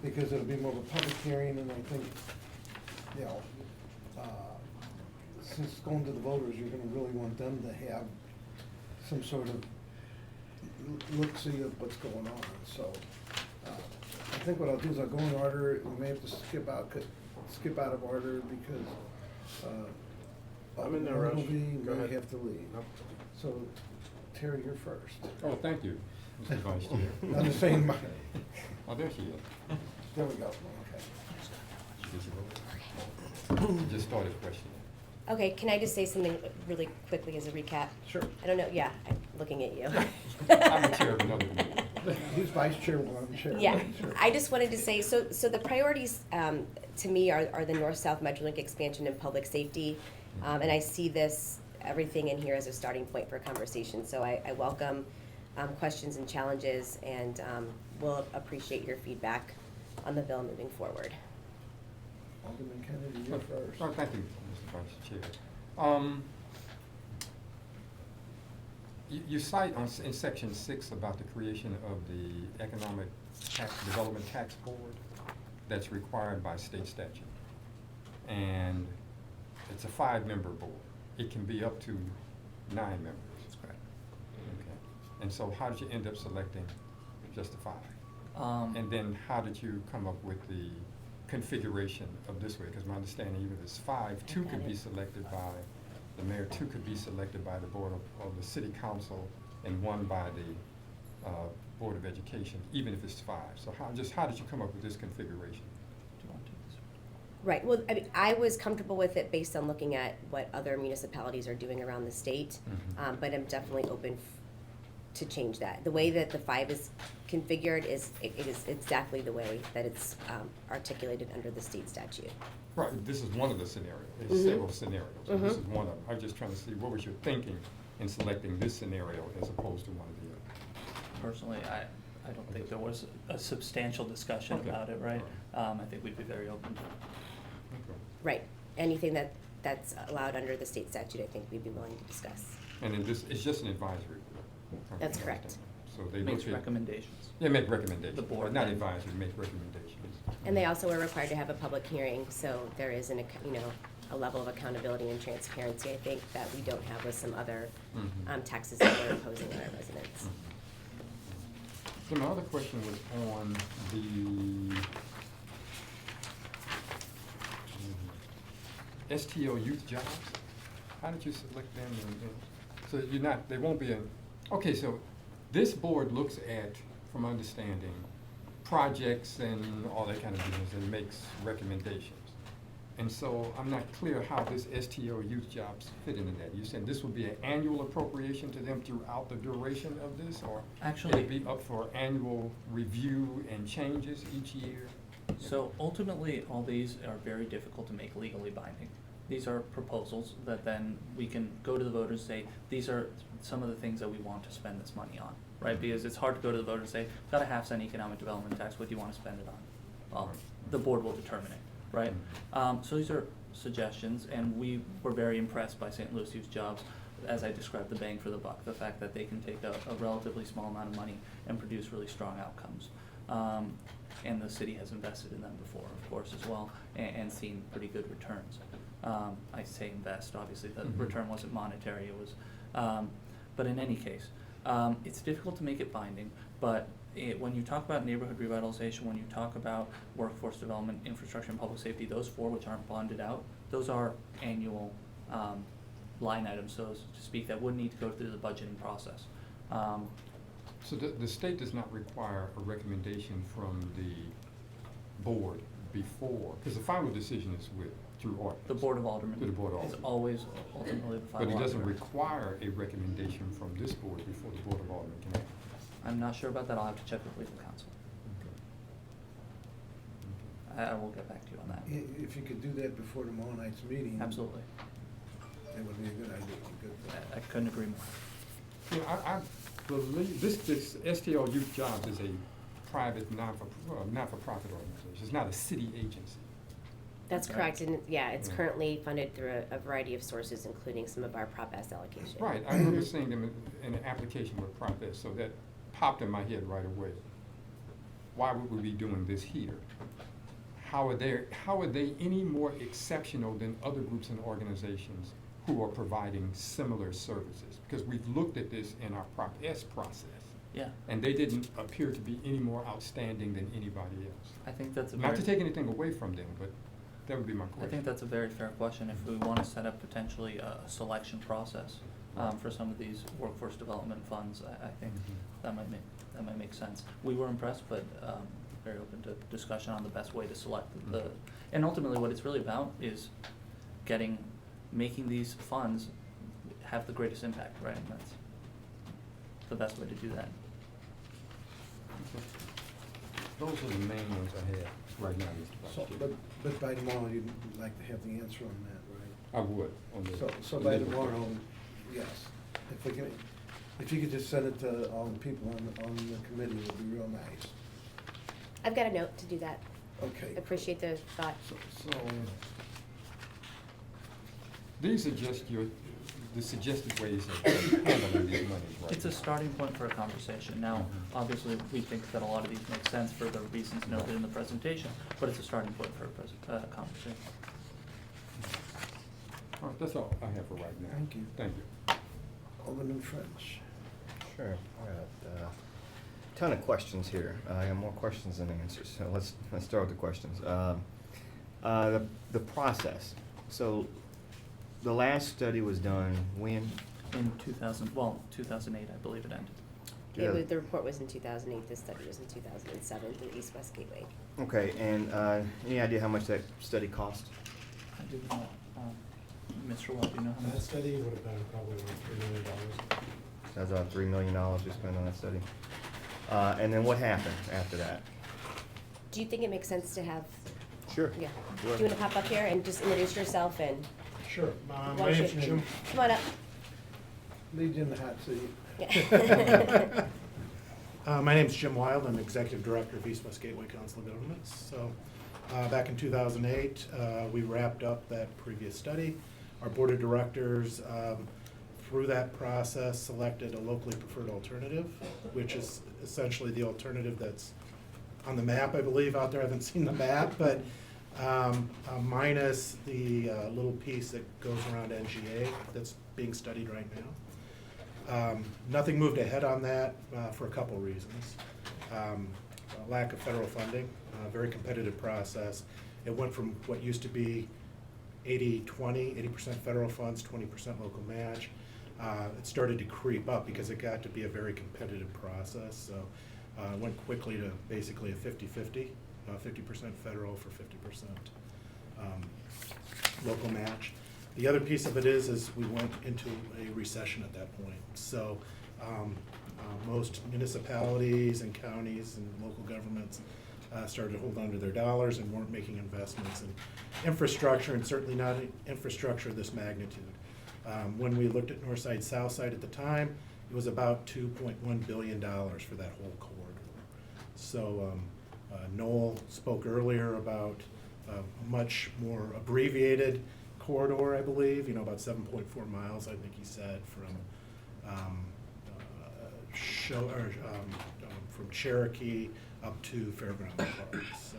because it'll be more of a public hearing, and I think, you know, since it's going to the voters, you're gonna really want them to have some sort of look-see of what's going on, so. I think what I'll do is I'll go in order, we may have to skip out of order because, I'm in no rush. Ogilvy Go may ahead. have to leave. So, Terry, you're first. Oh, thank you, Mr. Vice Chair. I'm just saying, Oh, there she is. there we go, okay. Just started questioning. Okay, can I just say something really quickly as a recap? Sure. I don't know, yeah, I'm looking at you. I'm the chair of another committee. He's vice chair while I'm chair. Yeah, Sure. I just wanted to say, so the priorities, to me, are the north-south Metrolink expansion and public safety. And I see this, everything in here as a starting point for conversation. So I welcome questions and challenges, and will appreciate your feedback on the bill moving forward. Alderman Kennedy, you're first. Oh, thank you, Mr. Vice Chair. You cite in section 6 about the creation of the Economic Development Tax Board that's required by state statute. And it's a 5-member board. It can be up to 9 members. That's correct. Okay. And so how did you end up selecting just the 5? And then how did you come up with the configuration of this way? Because my understanding, even if it's 5, 2 could be selected by the mayor, 2 could be selected by the board of the city council, and 1 by the Board of Education, even if it's 5. So how did you come up with this configuration? Do you want to do this? Right, well, I mean, I was comfortable with it based on looking at what other municipalities are doing around the state, Mhm. but I'm definitely open to change that. The way that the 5 is configured it is exactly the way that it's articulated under the state statute. Right, this is one of the scenarios. There's Mhm. several scenarios. And this Mhm. is one of them. I was just trying to see what was your thinking in selecting this scenario as opposed to one of the others. Personally, I don't think there was a substantial discussion Okay. about it, right? All I think we'd be very open to it. Okay. Right, anything that's allowed under the state statute, I think we'd be willing to discuss. And then this, it's just an advisory board. Okay, That's I correct. understand. So they Makes look at. recommendations. They make recommendations. The board but Not then. advisory, make recommendations. And they also are required to have a public hearing, so there is a level of accountability and transparency, I think, that we don't have with some other Mhm. taxes that we're imposing on our residents. So my other question was on the STO youth jobs. How did you select them? So they won't be okay, so this board looks at, from understanding, projects and all that kind of business and makes recommendations. And so I'm not clear how this STO youth jobs fit into that. You said this would be an annual appropriation to them throughout the duration of this, or Actually- it'd be up for annual review and changes each year? So ultimately, all these are very difficult to make legally binding. These are proposals that then we can go to the voters and say, these are some of the things that we want to spend this money on, right? Because it's hard to go to the voter and say, got a half-cent economic development tax, what do you want to spend it on? Well, the board will determine it, right? So these are suggestions, and we were very impressed by St. Louis Youth Jobs, as I described, the bang for the buck, the fact that they can take a relatively small amount of money and produce really strong outcomes. And the city has invested in them before, of course, as well, and seen pretty good returns. I say invest, obviously, the Mhm. return wasn't monetary, it was, but in any case, it's difficult to make it binding, but when you talk about neighborhood revitalization, when you talk about workforce development, infrastructure, and public safety, those 4 which aren't bonded out, those are annual line items, so to speak, that would need to go through the budgeting process. So the state does not require a recommendation from the board before, because the final decision is through ordinance. The Board of Aldermen. To the Board of Is Aldermen. always ultimately the final. But it doesn't arbiter. require a recommendation from this board before the Board of Aldermen can act. I'm not sure about that, I'll have to check with legal counsel. I will get back to you on that. If you could do that before tomorrow night's meeting. Absolutely. That would be a good idea, good. I couldn't agree more. I believe this STL Youth Jobs is a private, not-for-profit organization. It's not a city agency. That's Okay. correct, and yeah, it's Yeah. currently funded through a variety of sources, including some of our Prop S allocation. Right, I remember seeing them in an application with Prop S, so that popped in my head right away. Why would we be doing this here? How are they any more exceptional than other groups and organizations who are providing similar services? Because we've looked at this in our Prop S process, Yeah, and they didn't appear to be any more outstanding than anybody else. I think that's a Not very, to take anything away from them, but that would be my I question. think that's a very fair question. If we want to set up potentially a selection process for some of these workforce development funds, I think that might make sense. We were impressed, but very open to discussion on the best way to select the, and ultimately what it's really about is making these funds have the greatest impact, right? And that's the best way to do that. Those are the main ones I have right now, Mr. So, Vice Chair. but by tomorrow, you'd like to have the answer on that, right? I would, on the. So by tomorrow, yes, if you could just send it to all the people on the committee, it would be real nice. I've got a note to do that. Okay. Appreciate the thought. So, these are just the suggested ways of handling these monies, right? It's a starting point for a conversation. Now, obviously, we think that a lot of these make sense for the reasons noted in the presentation, but it's a starting point for a conversation. All right, that's all I have for right now. Thank you. Thank you. Alderman French. Sure. I got a ton of questions here. I got more questions than answers, so let's start with the questions. The process. So the last study was done when? In 2008, I believe it ended. The report was in 2008, this study was in 2007 through East West Gateway. Okay, and any idea how much that study cost? I do not, Mr. Wall, do you know how much? That study would have been probably around $3 million. That's about $3 million we spent on that study. And then what happened after that? Do you think it makes sense to have, Sure. yeah, Go do ahead. you want to pop up here and just introduce yourself and? Sure. Why My name's don't you- Jim. Come on up. Lead you in the hot seat. Yeah. My name's Jim Wild. I'm Executive Director of East West Gateway Council of Governments. So, back in 2008, we wrapped up that previous study. Our Board of Directors, through that process, selected a locally preferred alternative, which is essentially the alternative that's on the map, I believe, out there. I haven't seen the map, but minus the little piece that goes around NGA that's being studied right now. Nothing moved ahead on that for a couple reasons. Lack of federal funding, very competitive process. It went from what used to be 80-20, 80% federal funds, 20% local match. It started to creep up because it got to be a very competitive process. So it went quickly to basically a 50-50, 50% federal for 50% local match. The other piece of it is we went into a recession at that point. So most municipalities and counties and local governments started to hold on to their dollars and weren't making investments in infrastructure, and certainly not infrastructure of this magnitude. When we looked at North Side, South Side at the time, it was about $2.1 billion for that whole corridor. So Noel spoke earlier about a much more abbreviated corridor, I believe, about 7.4 miles, I think he said, from Cherokee up to Fairground Park. So,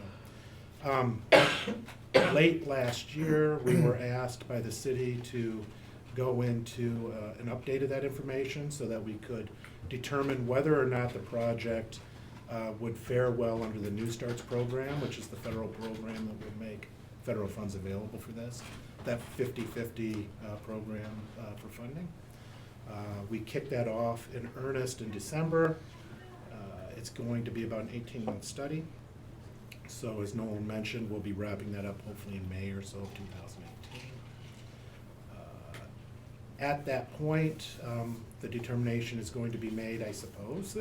late last year, we were asked by the city to go into an update of that information so that we could determine whether or not the project would fare well under the New Starts program, which is the federal program that will make federal funds available for this, that 50-50 program for funding. We kicked that off in earnest in December. It's going to be about an 18-month study. So as Nolan mentioned, we'll be wrapping that up hopefully in May or so of 2018. At that point, the determination is going to be made, I suppose,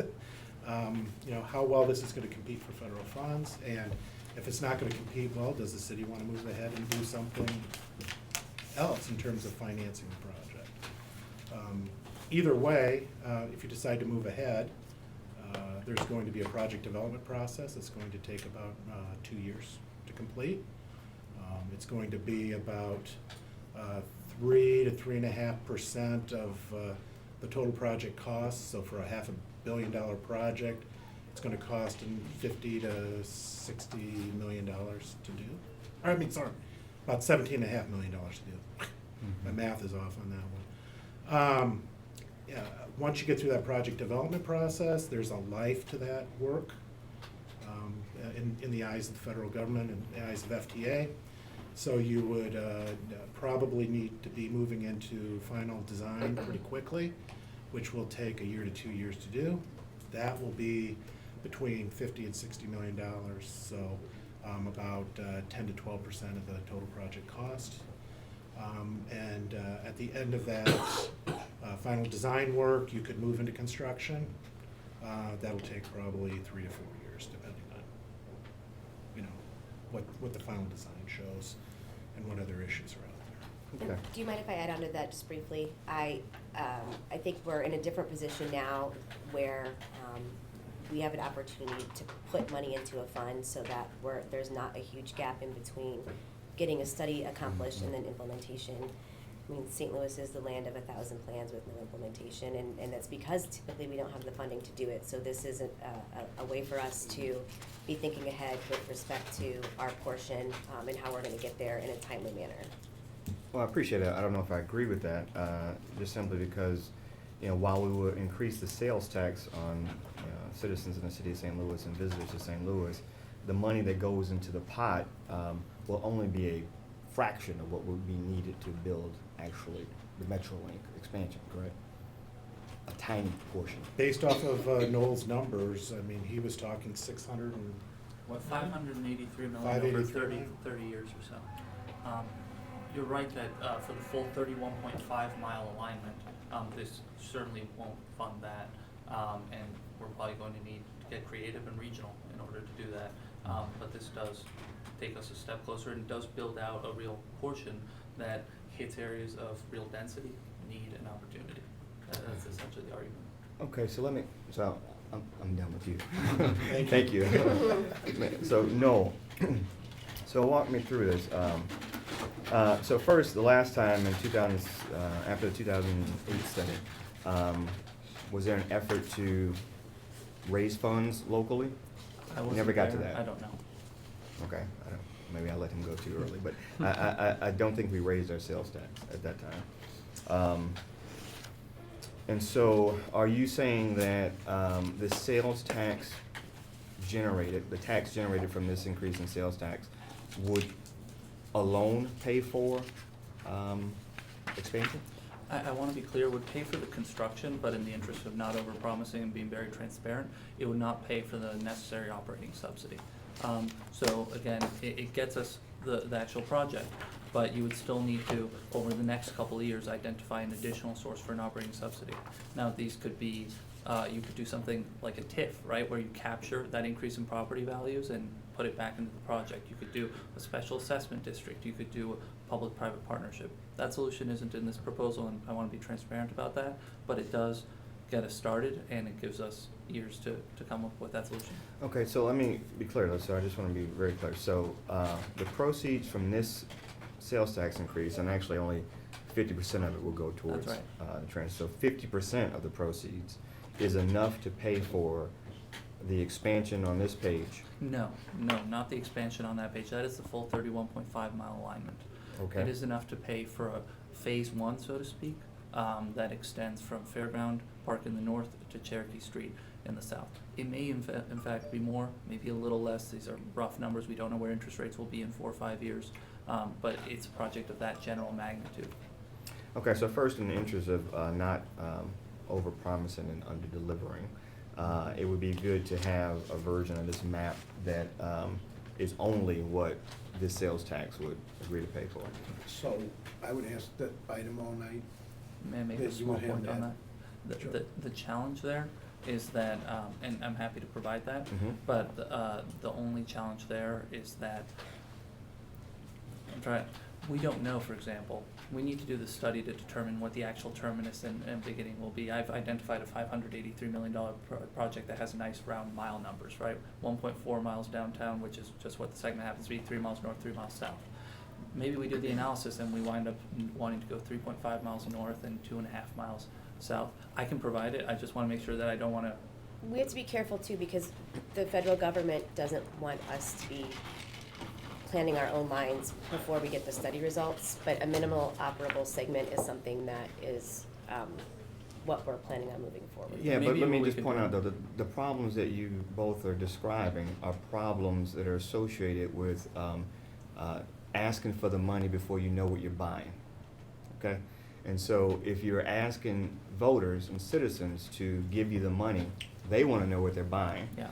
how well this is going to compete for federal funds, and if it's not going to compete well, does the city want to move ahead and do something else in terms of financing the project? Either way, if you decide to move ahead, there's going to be a project development process. It's going to take about 2 years to complete. It's going to be about 3 to 3.5% of the total project cost. So for a $500 million project, it's going to cost $50 to $60 million to do. About $17.5 million to do. My math is off on that one. Once you get through that project development process, there's a life to that work in the eyes of the federal government and the eyes of FTA. So you would probably need to be moving into final design pretty quickly, which will take 1 year to 2 years to do. That will be between $50 and $60 million, so about 10 to 12% of the total project cost. And at the end of that final design work, you could move into construction. That'll take probably 3 to 4 years, depending on what the final design shows and what other issues are out there. Okay. Do you mind if I add on to that just briefly? I think we're in a different position now where we have an opportunity to put money into a fund so that there's not a huge gap in between getting a study accomplished and then implementation. I mean, St. Louis is the land of 1,000 plans with no implementation, and that's because typically we don't have the funding to do it. So this is a way for us to be thinking ahead with respect to our portion and how we're going to get there in a timely manner. Well, I appreciate it. I don't know if I agree with that, just simply because, while we would increase the sales tax on citizens in the city of St. Louis and visitors to St. Louis, the money that goes into the pot will only be a fraction of what would be needed to build actually the MetroLink expansion, correct? A tiny portion. Based off of Noel's numbers, I mean, he was talking 600 and what? 583 million over 583 30 million? years or so. You're right that for the full 31.5 mile alignment, this certainly won't fund that, and we're probably going to need to get creative and regional in order to do that. But this does take us a step closer and does build out a real portion that hits areas of real density, need, and opportunity. That's essentially the argument. Okay, so I'm done with you. Thank you. So Noel, so walk me through this. So first, the last time in 2000, after the 2008 study, was there an effort to raise funds locally? I wasn't Never got to there. that. I don't know. Okay, maybe I let him go too early, but I don't think we raised our sales tax at that time. And so, are you saying that the sales tax generated, the tax generated from this increase in sales tax would alone pay for expansion? I want to be clear, would pay for the construction, but in the interest of not overpromising and being very transparent, it would not pay for the necessary operating subsidy. So again, it gets us the actual project, but you would still need to, over the next couple of years, identify an additional source for an operating subsidy. Now, these could be, you could do something like a TIF, right, where you capture that increase in property values and put it back into the project. You could do a special assessment district. You could do a public-private partnership. That solution isn't in this proposal, and I want to be transparent about that, but it does get us started, and it gives us years to come up with that solution. Okay, so let me be clear though, so I just want to be very clear. So the proceeds from this sales tax increase, and actually only 50% of it will go towards That's the transfer. So 50% of the proceeds is enough to pay for the expansion on this page. No, not the expansion on that page. That is the full 31.5 mile alignment. Okay. It is enough to pay for a phase one, so to speak, that extends from Fairground Park in the north to Cherokee Street in the south. It may in fact be more, maybe a little less. These are rough numbers. We don't know where interest rates will be in 4 or 5 years, but it's a project of that general magnitude. Okay, so first, in the interest of not over-promising and under-delivering, it would be good to have a version of this map that is only what this sales tax would agree to pay for. So I would ask that item all night. May I make that a you small would have point on that. that? Sure. The challenge there is that, and I'm happy to provide that, Mhm. but the only challenge there is that, we don't know, for example, we need to do the study to determine what the actual terminus and beginning will be. I've identified a $583 million project that has nice round mile numbers, right? 1.4 miles downtown, which is just what the segment happens to be, 3 miles north, 3 miles south. Maybe we do the analysis and we wind up wanting to go 3.5 miles north and 2.5 miles south. I can provide it, I just wanna make sure that I don't wanna, We have to be careful too, because the federal government doesn't want us to be planning our own lines before we get the study results, but a minimal operable segment is something that is, what we're planning on moving forward. Yeah, but Maybe let me what we just could point do- out, though, the problems that you both are describing are problems that are associated with asking for the money before you know what you're buying, okay? And so if you're asking voters and citizens to give you the money, they wanna know what they're buying. yeah.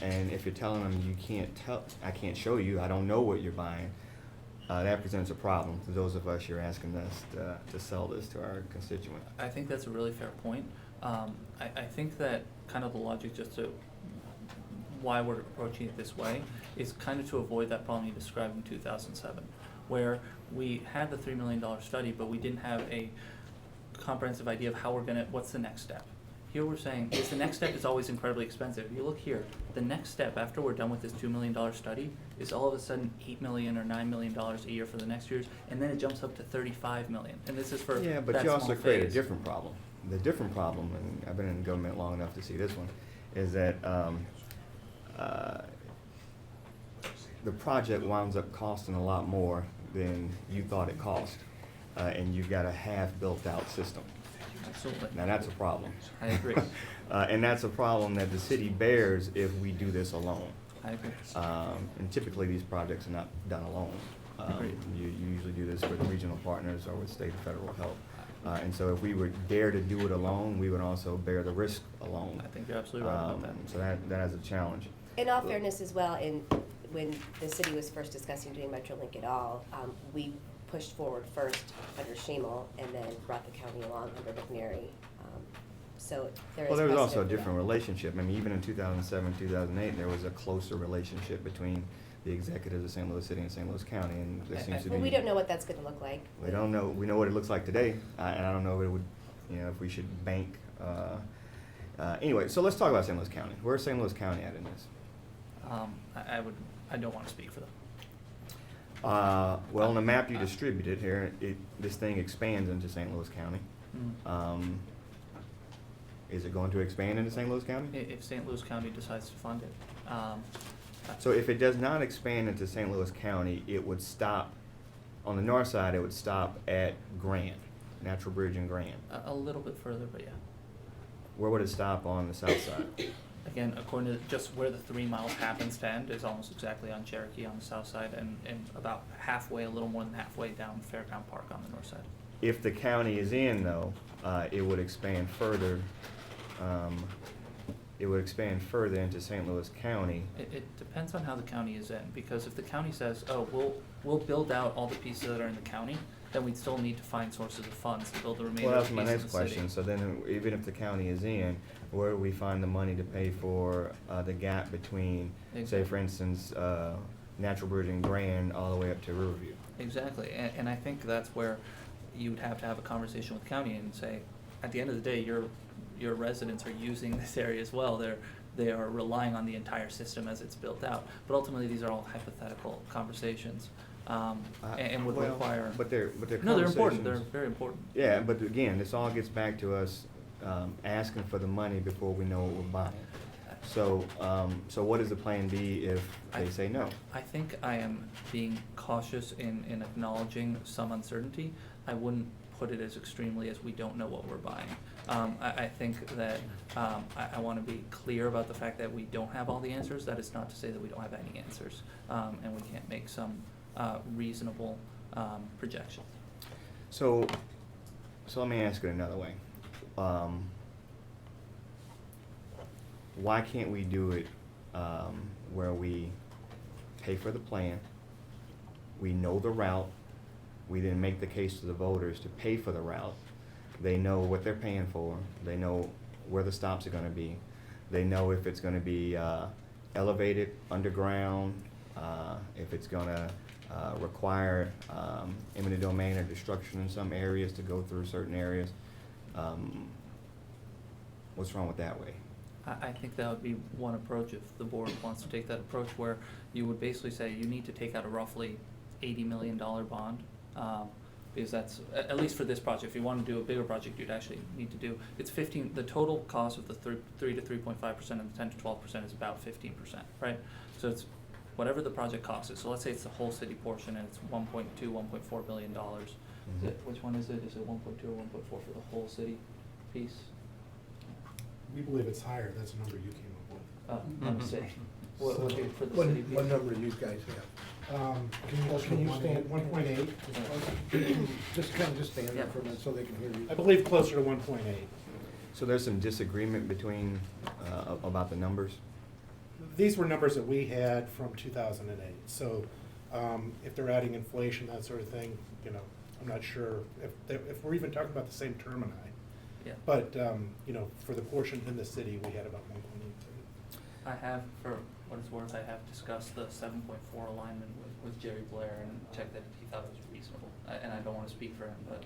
And if you're telling them you can't tell, I can't show you, I don't know what you're buying, that presents a problem to those of us you're asking us to sell this to our constituent. I think that's a really fair point. I think that kind of the logic just to why we're approaching it this way is kind of to avoid that problem you described in 2007, where we had the $3 million study, but we didn't have a comprehensive idea of how what's the next step. Here we're saying, the next step is always incredibly expensive. If you look here, the next step after we're done with this $2 million study is all of a sudden $8 million or $9 million a year for the next years, and then it jumps up to $35 million. And this is for Yeah, but that you also small create a phase. different problem. The different problem, and I've been in government long enough to see this one, is that the project winds up costing a lot more than you thought it cost, and you've got a half-built-out system. Absolutely. Now, that's a problem. I agree. And that's a problem that the city bears if we do this alone. I agree. And typically, these projects are not done alone. Agreed. You usually do this with regional partners or with state and federal help. And so if we would dare to do it alone, we would also bear the risk alone. I think you're absolutely right about that. So that is a challenge. In all fairness as well, when the city was first discussing doing Metrolink at all, we pushed forward first under Shamel and then brought the county along under McNary. So there is Well, there was also a precedent for that. different relationship. I mean, even in 2007, 2008, there was a closer relationship between the executives of St. Louis City and St. Louis County, and there seems to be. Well, we don't know what that's gonna look like. We don't know. We know what it looks like today, and I don't know if it would, if we should bank. Anyway, so let's talk about St. Louis County. Where's St. Louis County at in this? I don't want to speak for them. Well, on the map you distributed here, this thing expands into St. Louis County. Mm. Is it going to expand into St. Louis County? If St. Louis County decides to fund it. So if it does not expand into St. Louis County, it would stop, on the north side, it would stop at Grand, Natural Bridge and Grand. A little bit further, but yeah. Where would it stop on the south side? Again, according to just where the 3 miles happens to end is almost exactly on Cherokee on the south side and about halfway, a little more than halfway down Fairground Park on the north side. If the county is in, though, it would expand further. It would expand further into St. Louis County. It depends on how the county is in, because if the county says, oh, we'll build out all the pieces that are in the county, then we'd still need to find sources of funds to build the remainder Well, of that's the my pieces next in the city. question. So then, even if the county is in, where do we find the money to pay for the gap between, say, Exactly. for instance, Natural Bridge and Grand all the way up to Riverview? Exactly, and I think that's where you'd have to have a conversation with the county and say, at the end of the day, your residents are using this area as well. They are relying on the entire system as it's built out. But ultimately, these are all hypothetical conversations, and would Well, require. But they're No, they're important. They're conversations. very important. Yeah, but again, this all gets back to us asking for the money before we know what we're buying. So, so what is the plan B if they say no? I think I am being cautious in acknowledging some uncertainty. I wouldn't put it as extremely as we don't know what we're buying. I think that I want to be clear about the fact that we don't have all the answers. That is not to say that we don't have any answers, and we can't make some reasonable projections. So let me ask it another way. Why can't we do it where we pay for the plan. We know the route. We then make the case to the voters to pay for the route. They know what they're paying for. They know where the stops are gonna be. They know if it's gonna be elevated, underground, if it's gonna require eminent domain or destruction in some areas to go through certain areas. What's wrong with that way? I think that would be one approach if the board wants to take that approach, where you would basically say you need to take out a roughly $80 million bond. Because that's, at least for this project, if you want to do a bigger project, you'd actually need to do, it's 15, the total cost of the 3 to 3.5% and the 10 to 12% is about 15%, right? So it's whatever the project cost is. So let's say it's the whole city portion and it's $1.2, $1.4 billion. Is it, which one is it? Is it 1.2 or 1.4 for the whole city piece? We believe it's higher, that's the number you came up with. Let me see. What for the What, city piece? what number do you guys have? Can you stand? 1.8. Just stand Yeah. up for a minute so they can hear you. I believe closer to 1.8. So there's some disagreement between, about the numbers? These were numbers that we had from 2008. So if they're adding inflation, that sort of thing, you know, I'm not sure if we're even talking about the same termini. Yeah. But, you know, for the portion in the city, we had about 1.8. I have, for what it's worth, I have discussed the 7.4 alignment with Jerry Blair and checked that he thought it was reasonable. And I don't want to speak for him, but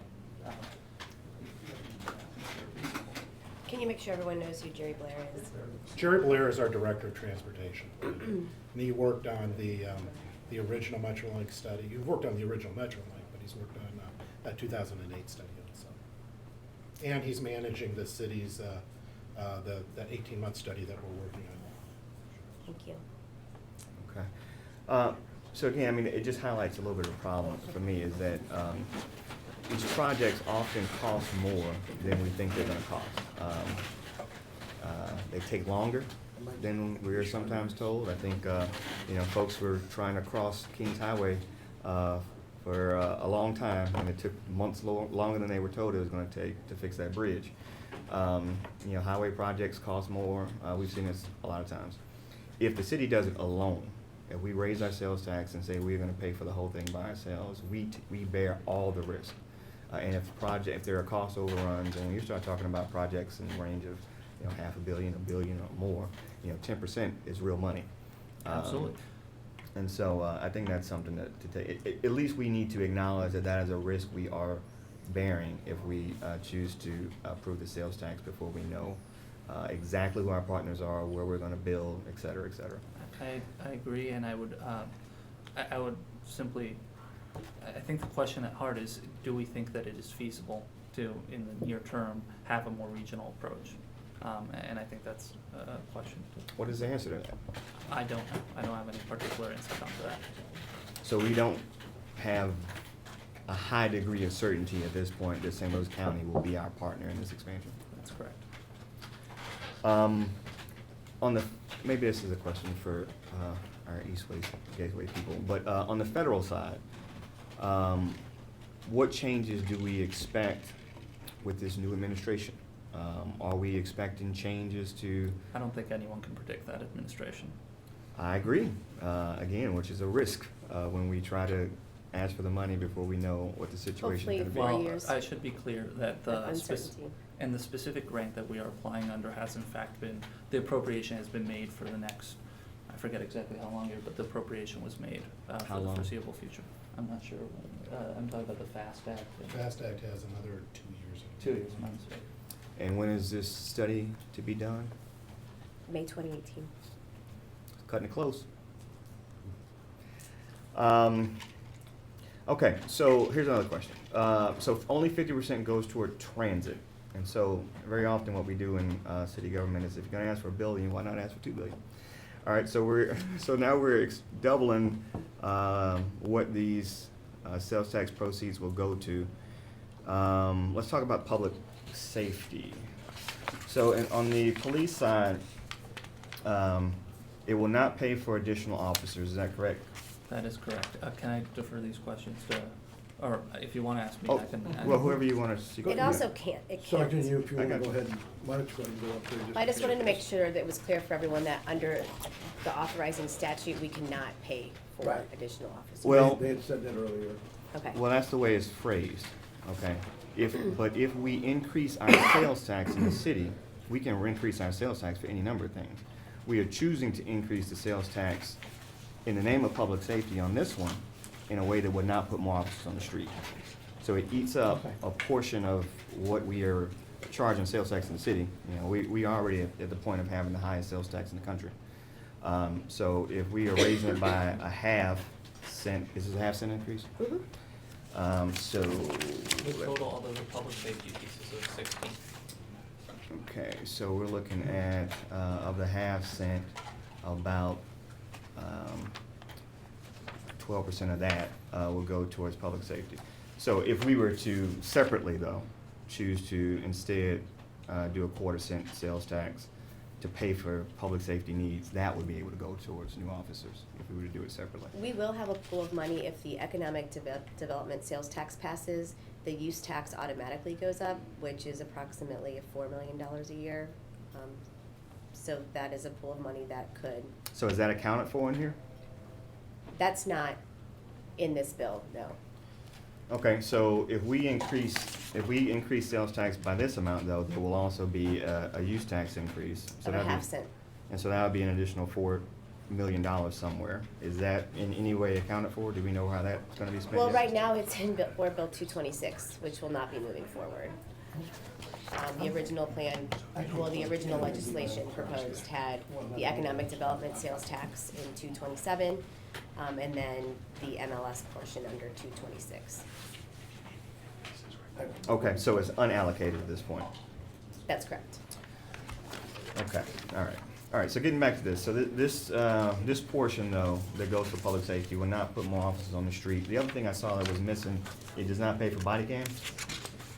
reasonable. Can you make sure everyone knows who Jerry Blair is? Jerry Blair is our Director of Transportation. And he worked on the original MetroLink study. He worked on the original MetroLink, but he's worked on that 2008 study also. And he's managing the city's, that 18-month study that we're working on. Thank you. Okay. So again, I mean, it just highlights a little bit of a problem for me is that these projects often cost more than we think they're gonna cost. They take longer than we're sometimes told. I think, you know, folks were trying to cross Kings Highway for a long time, and it took months longer than they were told it was gonna take to fix that bridge. You know, highway projects cost more. We've seen this a lot of times. If the city does it alone, if we raise our sales tax and say we're gonna pay for the whole thing by ourselves, we bear all the risk. And if there are cost overruns, and when you start talking about projects in the range of, you know, $500 million, $1 billion or more, you know, 10% is real money. Absolutely. And so I think that's something to take. At least we need to acknowledge that is a risk we are bearing if we choose to approve the sales tax before we know exactly who our partners are, where we're gonna build, et cetera, et cetera. I agree, and I would simply, I think the question at heart is, do we think that it is feasible to, in the near term, have a more regional approach? And I think that's a question. What is the answer to that? I don't know. I don't have any particular insight onto that. So we don't have a high degree of certainty at this point that St. Louis County will be our partner in this expansion? That's correct. Maybe this is a question for our Eastway Gateway people, but on the federal side, what changes do we expect with this new administration? Are we expecting changes to? I don't think anyone can predict that administration. I agree, again, which is a risk when we try to ask for the money before we know what the situation is Hopefully going to be. 4 years. I should be clear that Of uncertainty. and the specific grant that we are applying under has in fact been, the appropriation has been made for the next, I forget exactly how long here, but the appropriation was made How for the long? foreseeable future. I'm not sure, I'm talking about the FAST Act. The FAST Act has another 2 years. 2 years, my mistake. And when is this study to be done? May 2018. Cutting it close. Okay, so here's another question. So only 50% goes toward transit. And so very often what we do in city government is if you're gonna ask for $1 billion, why not ask for $2 billion? All right, so now we're doubling what these sales tax proceeds will go to. Let's talk about public safety. So on the police side, it will not pay for additional officers, is that correct? That is correct. Can I defer these questions to or if you wanna ask me, Oh, I can. well, whoever you want to see. It also can't, it can't. Sergeant, you, if you I wanna got go you. ahead, why don't you go ahead and go up there? I just wanted to make sure that it was clear for everyone that under the authorizing statute, we cannot pay for Right. additional officers. Well- They had said that earlier. Okay. Well, that's the way it's phrased, okay? But if we increase our sales tax in the city, we can increase our sales tax for any number of things. We are choosing to increase the sales tax in the name of public safety on this one in a way that would not put more officers on the street. So it eats up a portion of what we are charging sales tax in the city. You know, we are already at the point of having the highest sales tax in the country. So if we are raising it by a half cent, is this a half cent increase? So, The total of the public safety pieces is 16. okay, so we're looking at, of the half cent, about 12% of that will go towards public safety. So if we were to separately, though, choose to instead do a quarter-cent sales tax to pay for public safety needs, that would be able to go towards new officers if we were to do it separately. We will have a pool of money if the economic development sales tax passes. The use tax automatically goes up, which is approximately $4 million a year. So that is a pool of money that could, So is that accounted for in here? that's not in this bill, no. Okay, so if we increase sales tax by this amount, though, there will also be a use tax increase. So Of a that'd be- half cent. And so that would be an additional $4 million somewhere. Is that in any way accounted for? Do we know how that's gonna be spent? Well, yet? right now, it's in Board Bill 226, which will not be moving forward. The original plan, well, the original legislation proposed had the economic development sales tax in 227, and then the MLS portion under 226. Okay, so it's unallocated at this point. That's correct. Okay, all right. All right, so getting back to this, so this portion, though, that goes for public safety will not put more officers on the street. The other thing I saw that was missing, it does not pay for body cams?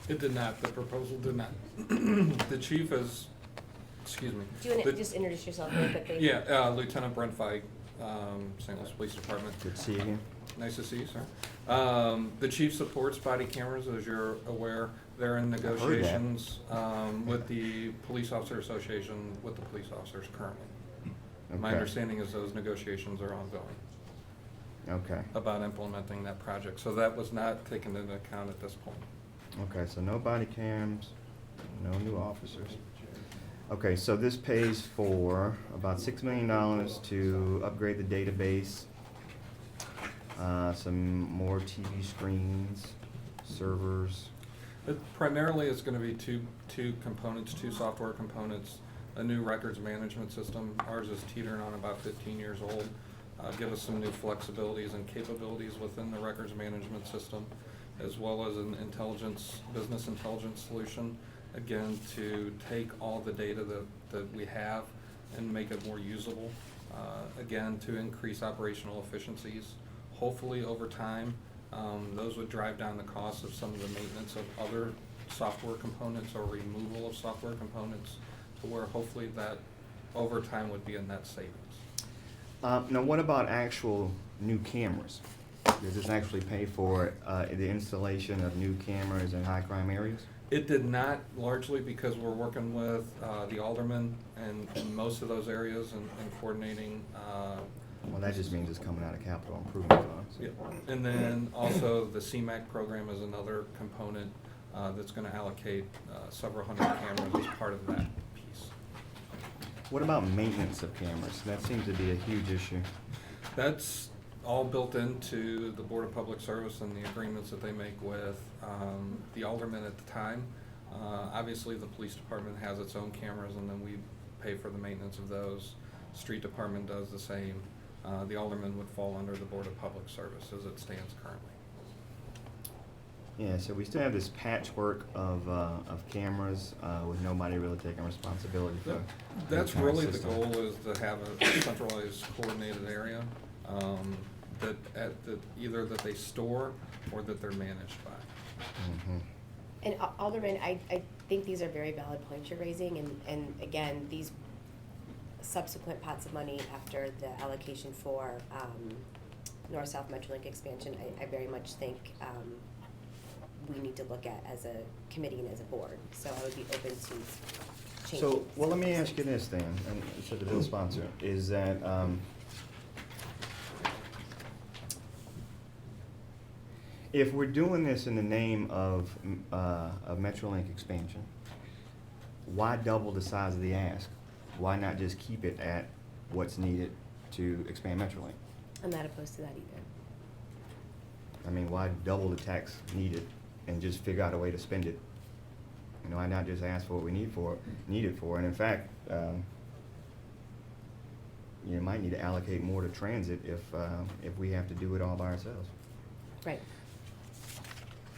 It did not, the proposal did not. The chief is, excuse me. Do you want to The- just introduce yourself real quickly? Yeah, Lieutenant Brent Feig, St. Louis Police Department. Good to see you again. Nice to see you, sir. The chief supports body cameras, as you're aware. They're in heard that. negotiations with the Police Officer Association, with the police officers currently. My Okay. understanding is those negotiations are ongoing Okay, about implementing that project. So that was not taken into account at this point. okay, so no body cams, no new officers. Okay, so this pays for about $6 million to upgrade the database, some more TV screens, servers. Primarily, it's gonna be two components, two software components, a new records management system. Ours is teetering on about 15 years old. Give us some new flexibilities and capabilities within the records management system, as well as an business intelligence solution, again, to take all the data that we have and make it more usable, again, to increase operational efficiencies. Hopefully, over time, those would drive down the cost of some of the maintenance of other software components or removal of software components, to where hopefully that over time would be a net savings. Now, what about actual new cameras? Does this actually pay for the installation of new cameras in high-crime areas? It did not, largely because we're working with the aldermen and in most of those areas and coordinating. Well, that just means it's coming out of capital improvement funds. Yeah. And then also the CMAC program is another component that's gonna allocate several hundred cameras as part of that piece. What about maintenance of cameras? That seems to be a huge issue. That's all built into the Board of Public Service and the agreements that they make with the aldermen at the time. Obviously, the police department has its own cameras, and then we pay for the maintenance of those. Street department does the same. The alderman would fall under the Board of Public Service as it stands currently. Yeah, so we still have this patchwork of cameras with nobody really taking responsibility for. That's the entire really the system. goal, is to have a centralized coordinated area either that they store or that they're managed by. Mhm. And Alderman, I think these are very valid points you're raising, and again, these subsequent pots of money after the allocation for North-South Metrolink expansion, I very much think we need to look at as a committee and as a board. So I would be open to changing. So, well, let me ask you this then, and to the bill sponsor, is that, if we're doing this in the name of Metrolink expansion, why double the size of the ask? Why not just keep it at what's needed to expand Metrolink? I'm not opposed to that either. I mean, why double the tax needed and just figure out a way to spend it? You know, why not just ask for what we need it for? And in fact, you might need to allocate more to transit if we have to do it all by ourselves. Right.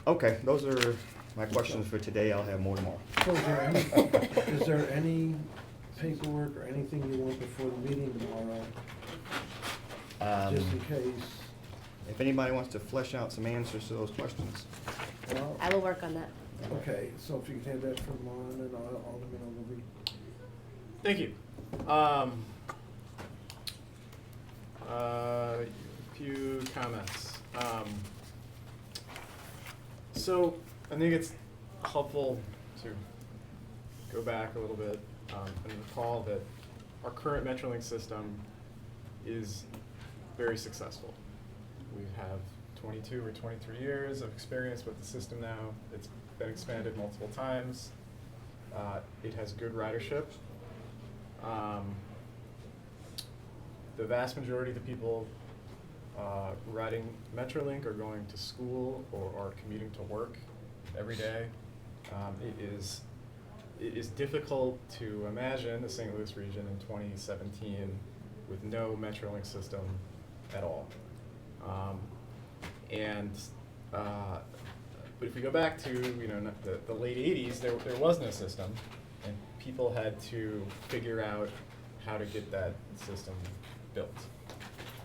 Okay, those are my questions for today. I'll have more tomorrow. So is there any paperwork or anything you want before the meeting tomorrow, just in case? If anybody wants to flesh out some answers to those questions. Well, I will work on that. okay, so if you could have that from Lon and Alderman Ogilvy. Thank you. Few comments. So I think it's helpful to go back a little bit and recall that our current Metrolink system is very successful. We have 22 or 23 years of experience with the system now. It's been expanded multiple times. It has good ridership. The vast majority of the people riding Metrolink are going to school or are commuting to work every day. It is difficult to imagine the St. Louis region in 2017 with no Metrolink system at all. But if we go back to the late 80s, there was no system, and people had to figure out how to get that system built.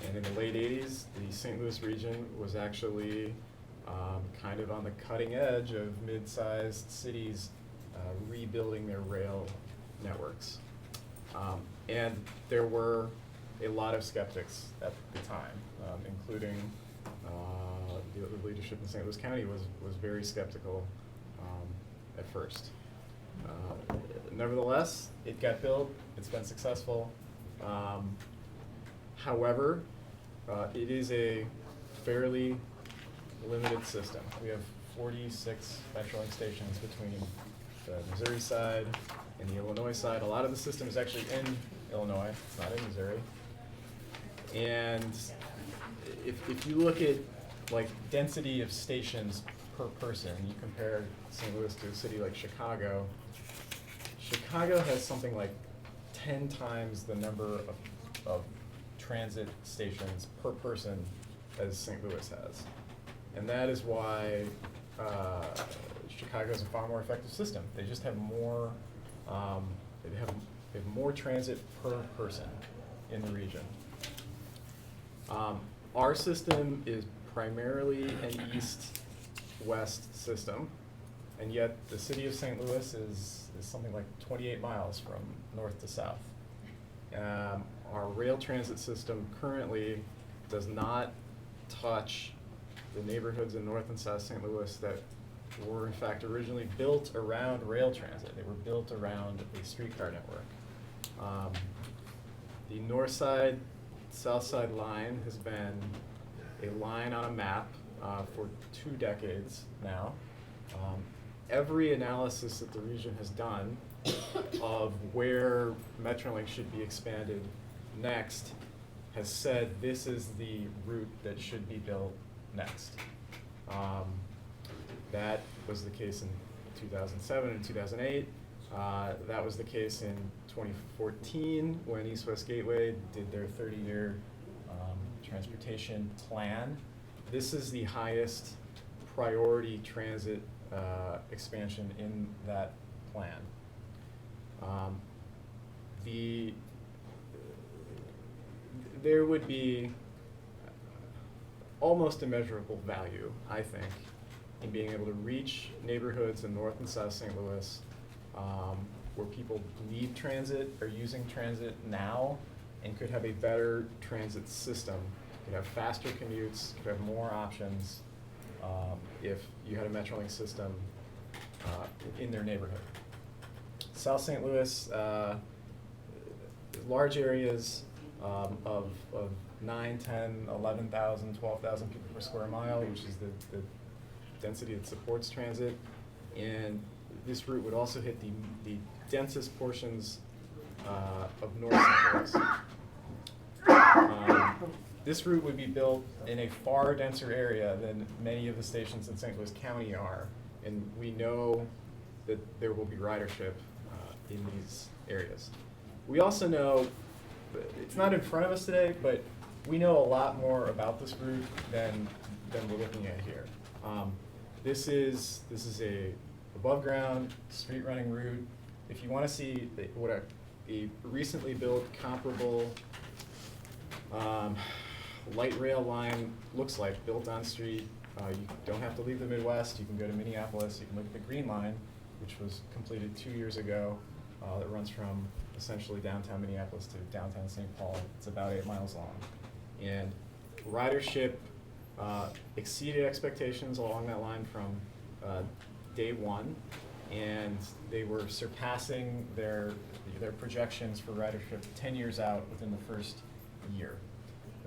And in the late 80s, the St. Louis region was actually kind of on the cutting edge of mid-sized cities rebuilding their rail networks. And there were a lot of skeptics at the time, including the leadership in St. Louis County was very skeptical at first. Nevertheless, it got built, it's been successful. However, it is a fairly limited system. We have 46 Metrolink stations between the Missouri side and the Illinois side. A lot of the system is actually in Illinois, it's not in Missouri. And if you look at like density of stations per person, you compare St. Louis to a city like Chicago. Chicago has something like 10 times the number of transit stations per person as St. Louis has. And that is why Chicago is a far more effective system. They just have more, they have more transit per person in the region. Our system is primarily an east-west system, and yet the city of St. Louis is something like 28 miles from north to south. Our rail transit system currently does not touch the neighborhoods in North and South St. Louis that were in fact originally built around rail transit. They were built around a streetcar network. The north side, south side line has been a line on a map for 2 decades now. Every analysis that the region has done of where Metrolink should be expanded next has said this is the route that should be built next. That was the case in 2007 and 2008. That was the case in 2014 when East West Gateway did their 30-year transportation plan. This is the highest priority transit expansion in that plan. There would be almost immeasurable value, I think, in being able to reach neighborhoods in North and South St. Louis where people need transit, are using transit now, and could have a better transit system could have faster commutes, could have more options if you had a Metrolink system in their neighborhood. South St. Louis, large areas of 9, 10, 11,000, 12,000 people per square mile, which is the density that supports transit. And this route would also hit the densest portions of North St. Louis. This route would be built in a far denser area than many of the stations in St. Louis County are, and we know that there will be ridership in these areas. We also know, it's not in front of us today, but we know a lot more about this route than we're looking at here. This is a above ground street running route. If you want to see what a recently built comparable light rail line looks like built on street, you don't have to leave the Midwest. You can go to Minneapolis. You can look at the Green Line, which was completed 2 years ago, that runs from essentially downtown Minneapolis to downtown St. Paul. It's about 8 miles long. And ridership exceeded expectations along that line from day one, and they were surpassing their projections for ridership 10 years out within the first year.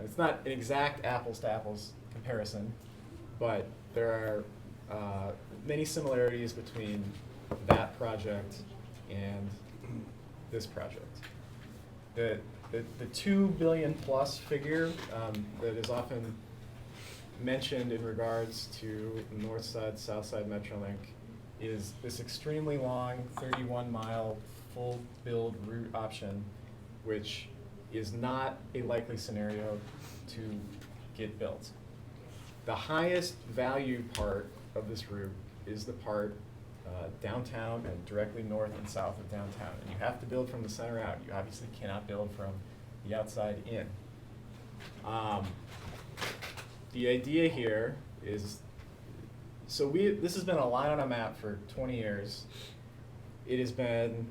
It's not an exact apples to apples comparison, but there are many similarities between that project and this project. The 2 billion plus figure that is often mentioned in regards to North Side, South Side Metrolink is this extremely long 31-mile full build route option, which is not a likely scenario to get built. The highest value part of this route is the part downtown and directly north and south of downtown. And you have to build from the center out. You obviously cannot build from the outside in. The idea here is, this has been a line on a map for 20 years. It has been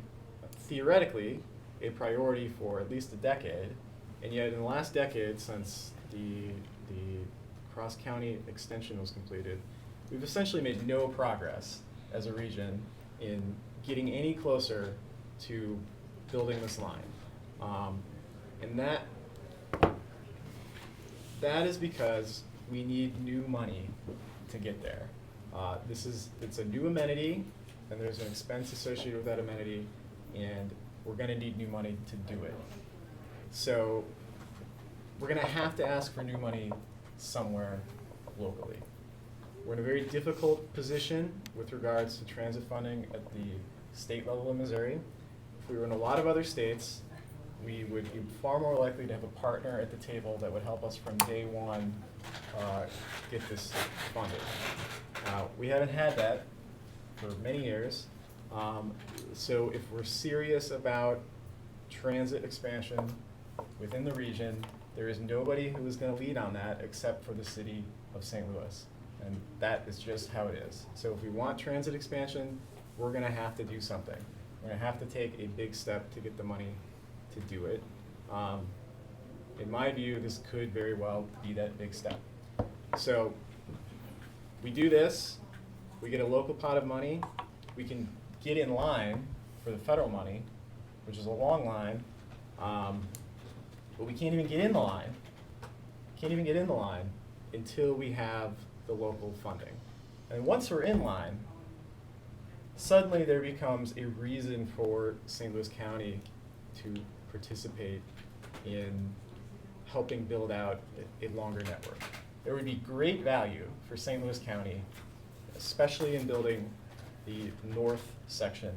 theoretically a priority for at least a decade, and yet in the last decade, since the cross-county extension was completed, we've essentially made no progress as a region in getting any closer to building this line. And that is because we need new money to get there. It's a new amenity, and there's an expense associated with that amenity, and we're gonna need new money to do it. So we're gonna have to ask for new money somewhere locally. We're in a very difficult position with regards to transit funding at the state level in Missouri. If we were in a lot of other states, we would be far more likely to have a partner at the table that would help us from day one get this funded. We haven't had that for many years. So if we're serious about transit expansion within the region, there is nobody who is going to lead on that except for the city of St. Louis. And that is just how it is. So if we want transit expansion, we're going to have to do something. We're going to have to take a big step to get the money to do it. In my view, this could very well be that big step. So we do this, we get a local pot of money, we can get in line for the federal money, which is a long line, but we can't even get in the line. Can't even get in the line until we have the local funding. And once we're in line, suddenly there becomes a reason for St. Louis County to participate in helping build out a longer network. There would be great value for St. Louis County, especially in building the north section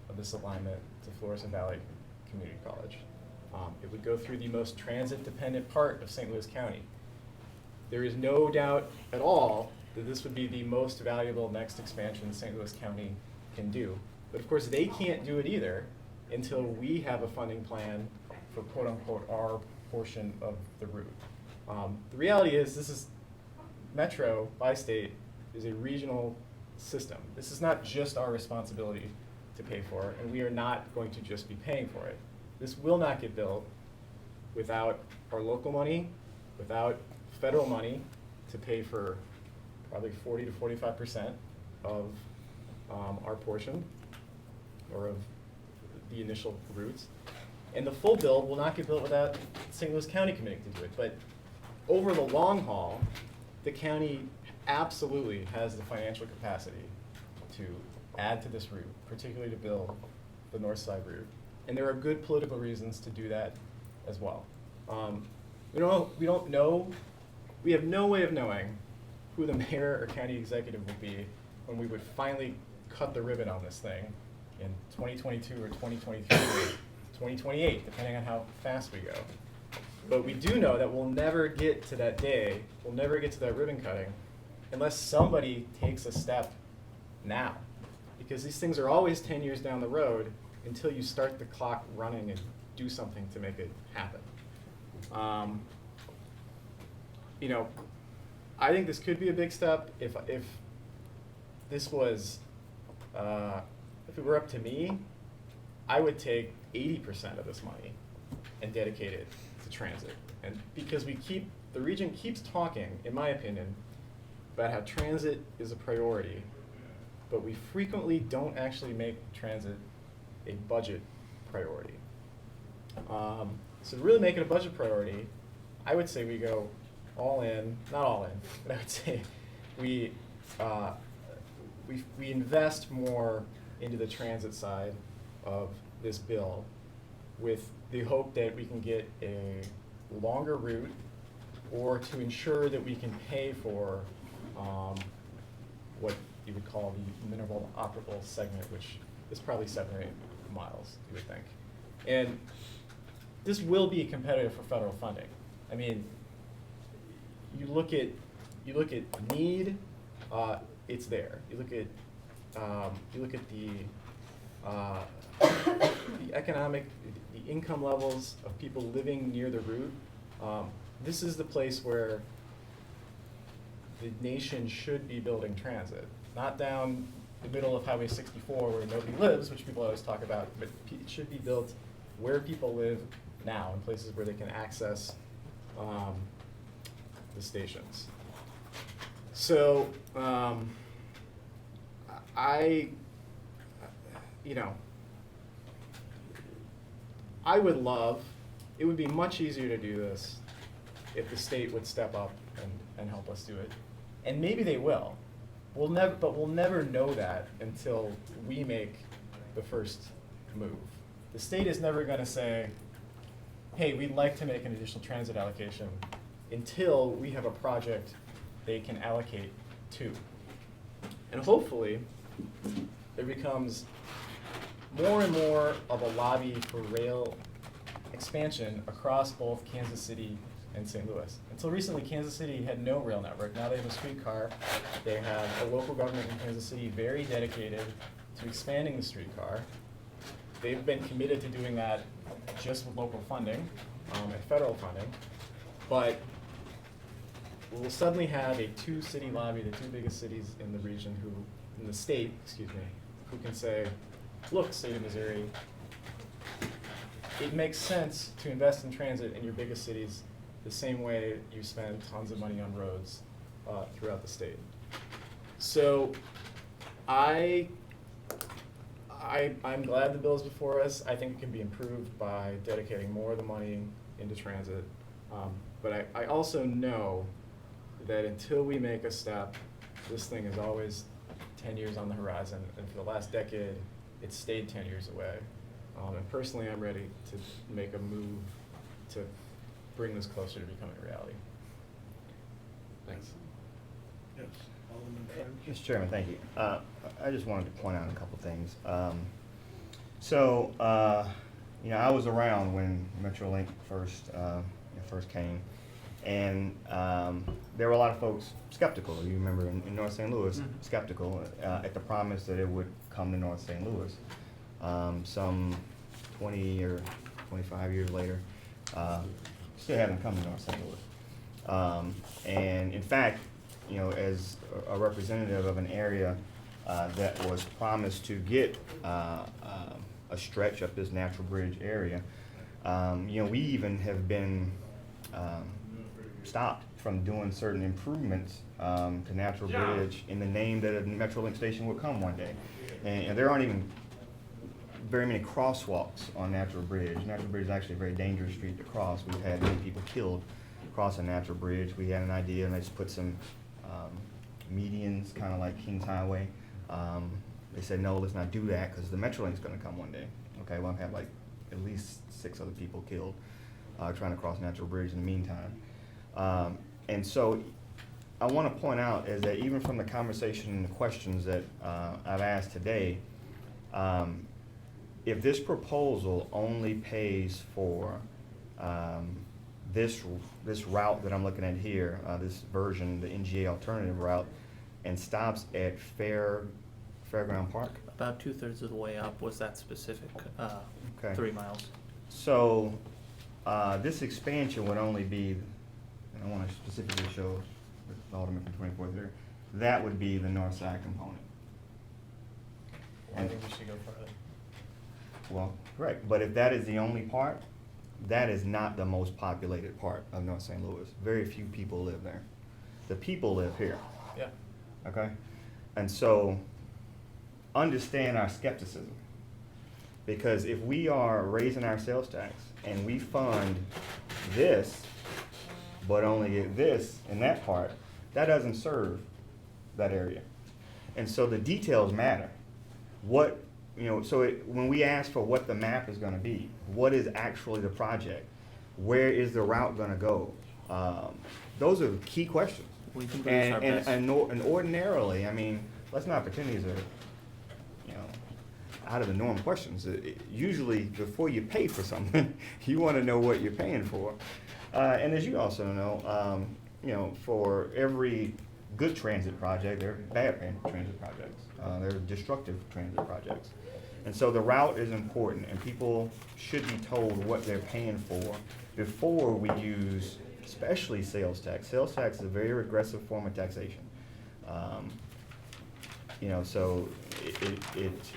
of this alignment to Florissant Valley Community College. It would go through the most transit-dependent part of St. Louis County. There is no doubt at all that this would be the most valuable next expansion St. Louis County can do. But of course, they can't do it either until we have a funding plan for quote-unquote our portion of the route. The reality is this is Metro, bi-state, is a regional system. This is not just our responsibility to pay for, and we are not going to just be paying for it. This will not get built without our local money, without federal money to pay for probably 40 to 45% of our portion, or of the initial routes. And the full build will not get built without St. Louis County committing to do it. But over the long haul, the county absolutely has the financial capacity to add to this route, particularly to build the north side route. And there are good political reasons to do that as well. We don't know, we have no way of knowing who the mayor or county executive will be when we would finally cut the ribbon on this thing in 2022 or 2023, 2028, depending on how fast we go. But we do know that we'll never get to that day, we'll never get to that ribbon cutting unless somebody takes a step now. Because these things are always 10 years down the road until you start the clock running and do something to make it happen. You know, I think this could be a big step if this was, if it were up to me, I would take 80% of this money and dedicate it to transit. And because the region keeps talking, in my opinion, about how transit is a priority, but we frequently don't actually make transit a budget priority. So to really make it a budget priority, I would say we go all in, not all in, but I would say we invest more into the transit side of this bill with the hope that we can get a longer route, or to ensure that we can pay for what you would call the minimal operable segment, which is probably 7 or 8 miles, you would think. And this will be competitive for federal funding. I mean, you look at need, it's there. You look at the economic, the income levels of people living near the route. This is the place where the nation should be building transit, not down the middle of Highway 64 where nobody lives, which people always talk about, but it should be built where people live now, in places where they can access the stations. So I would love, it would be much easier to do this if the state would step up and help us do it. And maybe they will. We'll never know that until we make the first move. The state is never going to say, hey, we'd like to make an additional transit allocation, until we have a project they can allocate to. And hopefully, there becomes more and more of a lobby for rail expansion across both Kansas City and St. Louis. Until recently, Kansas City had no rail network. Now they have a streetcar. They have a local government in Kansas City very dedicated to expanding the streetcar. They've been committed to doing that just with local funding and federal funding. But we'll suddenly have a 2-city lobby, the 2 biggest cities in the region in the state, who can say, look, state of Missouri, it makes sense to invest in transit in your biggest cities the same way you spend tons of money on roads throughout the state. So I'm glad the bill is before us. I think it can be improved by dedicating more of the money into transit. But I also know that until we make a step, this thing is always 10 years on the horizon. And for the last decade, it's stayed 10 years away. And personally, I'm ready to make a move to bring this closer to becoming a reality. Thanks. Yes, Alderman French. Mr. Chairman, thank you. I just wanted to point out a couple things. I was around when Metrolink first came, and there were a lot of folks skeptical. You remember in North St. Louis, skeptical at the promise that it would come to North St. Louis. Some 20 or 25 years later, still haven't come to North St. Louis. And in fact, as a representative of an area that was promised to get a stretch up this Natural Bridge area, we even have been stopped from doing certain improvements to Natural Bridge in the name that a Metrolink station would come one day. And there aren't even very many crosswalks on Natural Bridge. Natural Bridge is actually a very dangerous street to cross. We've had many people killed crossing Natural Bridge. We had an idea, and I just put some medians, kind of like Kings Highway. They said, no, let's not do that, because the Metrolink's gonna come one day. Okay, well, I've had like at least 6 other people killed trying to cross Natural Bridge in the meantime. And so I want to point out is that even from the conversation and the questions that I've asked today, if this proposal only pays for this route that I'm looking at here, this version, the NGA alternative route, and stops at Fairground Park? About 2/3 of the way up was that specific Okay. 3 miles. So this expansion would only be, and I want to specifically show the Alderman from 24th there, that would be the north side component. I think we should go further. Well, correct, but if that is the only part, that is not the most populated part of North St. Louis. Very few people live there. The people live here, Yeah. okay? And so, understand our skepticism. Because if we are raising our sales tax and we fund this, but only get this and that part, that doesn't serve that area. And so the details matter. What, when we ask for what the map is gonna be, what is actually the project? Where is the route gonna go? Those are key questions. We can produce our best. And ordinarily, I mean, let's not pretend these are, out of the norm questions. Usually, before you pay for something, you wanna know what you're paying for. And as you also know, for every good transit project, there are bad transit projects. There are destructive transit projects. And so the route is important, and people should be told what they're paying for before we use, especially sales tax. Sales tax is a very regressive form of taxation. So it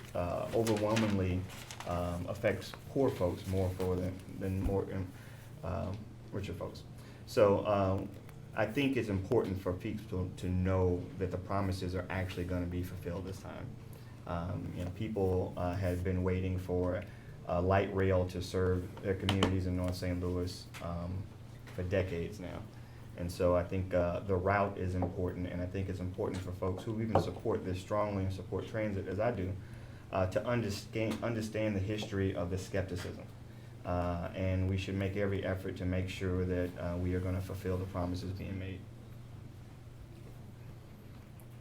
overwhelmingly affects poor folks more than more richer folks. So I think it's important for people to know that the promises are actually going to be fulfilled this time. People have been waiting for light rail to serve their communities in North St. Louis for decades now. And so I think the route is important, and I think it's important for folks who even support this strongly and support transit, as I do, to understand the history of the skepticism. And we should make every effort to make sure that we are going to fulfill the promises being made.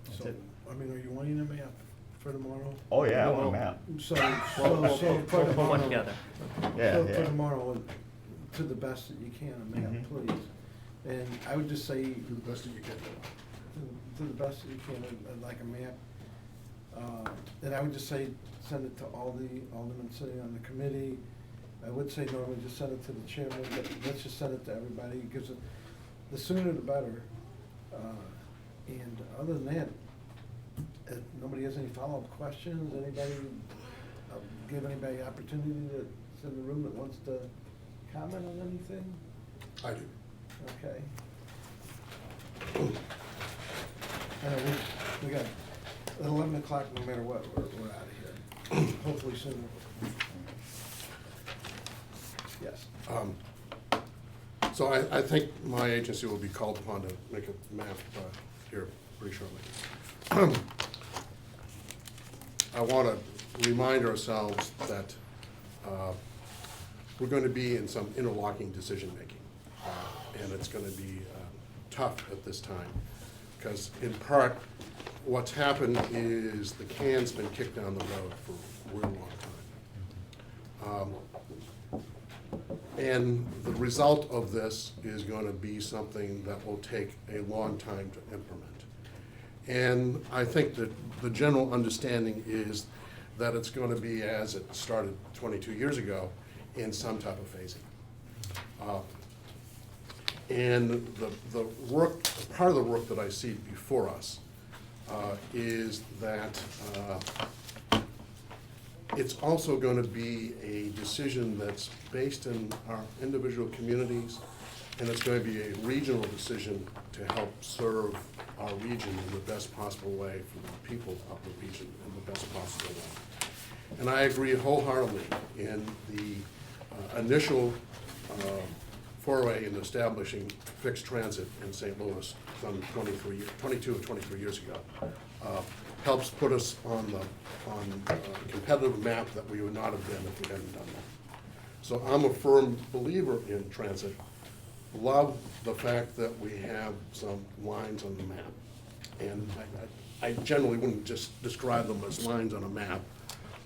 That's So, it. I mean, are you wanting a map for tomorrow? Oh, yeah, I want a map. So We'll for put one tomorrow, together. Yeah, so for yeah. tomorrow, to the best that you can, a map, Mhm. please. And I would just say, Do the best that you can. to the best that you can, I'd like a map. And I would just say, send it to all the aldermen sitting on the committee. I would say normally just send it to the chairman, but let's just send it to everybody, because the sooner the better. And other than that, if nobody has any follow-up questions, anybody, give anybody opportunity that's in the room that wants to comment on anything? I do. Okay. We got, at 11 o'clock, no matter what, we're out of here. Hopefully sooner. Yes. So I think my agency will be called upon to make a map here pretty shortly. I want to remind ourselves that we're going to be in some interlocking decision-making. And it's going to be tough at this time, because in part, what's happened is the can's been kicked down the road for a real long time. And the result of this is going to be something that will take a long time to implement. And I think that the general understanding is that it's going to be as it started 22 years ago, in some type of phasing. And the work, part of the work that I see before us is that it's also going to be a decision that's based in our individual communities and it's going to be a regional decision to help serve our region in the best possible way for the people of the region in the best possible way. And I agree wholeheartedly in the initial foray in establishing fixed transit in St. Louis some 22 or 23 years ago. Helps put us on the competitive map that we would not have been if we hadn't done that. So I'm a firm believer in transit. Love the fact that we have some lines on the map. And I generally wouldn't just describe them as lines on a map,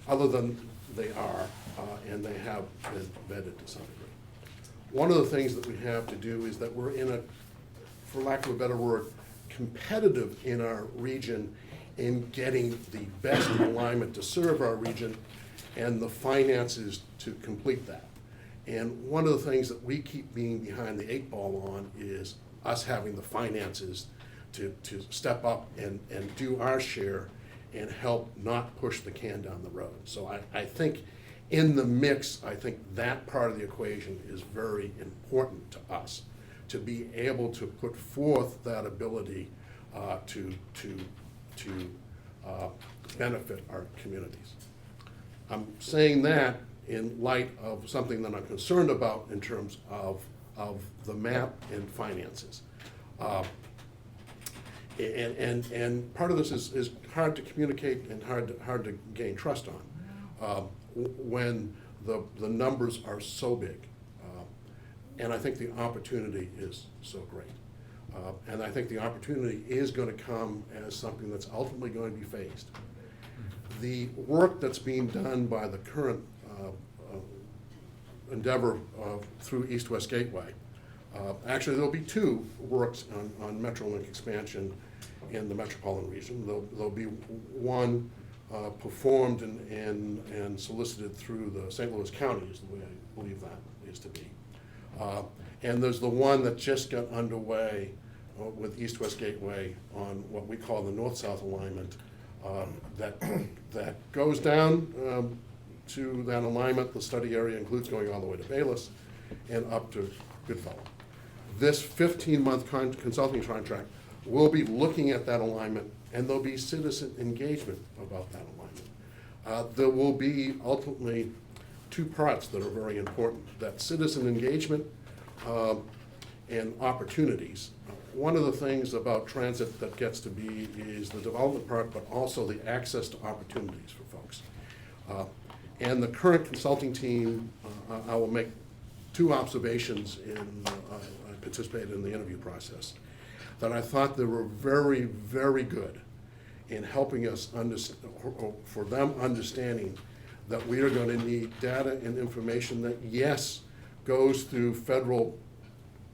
other than they are, and they have been vetted to some degree. One of the things that we have to do is that we're in a, for lack of a better word, competitive in our region in getting the best alignment to serve our region and the finances to complete that. And one of the things that we keep being behind the 8 ball on is us having the finances to step up and do our share and help not push the can down the road. So I think in the mix, I think that part of the equation is very important to us, to be able to put forth that ability to benefit our communities. I'm saying that in light of something that I'm concerned about in terms of the map and finances. And part of this is hard to communicate and hard to gain trust on when the numbers are so big. And I think the opportunity is so great. And I think the opportunity is going to come as something that's ultimately going to be phased. The work that's being done by the current endeavor through East-West Gateway, actually there'll be 2 works on Metrolink expansion in the metropolitan region. There'll be one performed and solicited through the St. Louis County is the way I believe that is to be. And there's the one that just got underway with East-West Gateway on what we call the north-south alignment that goes down to that alignment. The study area includes going all the way to Bayless and up to Goodfellow. This 15-month consulting contract will be looking at that alignment, and there'll be citizen engagement about that alignment. There will be ultimately 2 parts that are very important, that citizen engagement and opportunities. One of the things about transit that gets to be is the development part, but also the access to opportunities for folks. And the current consulting team, I will make 2 observations I participated in the interview process, that I thought they were very, very good in helping us for them understanding that we are going to need data and information that, yes, goes through federal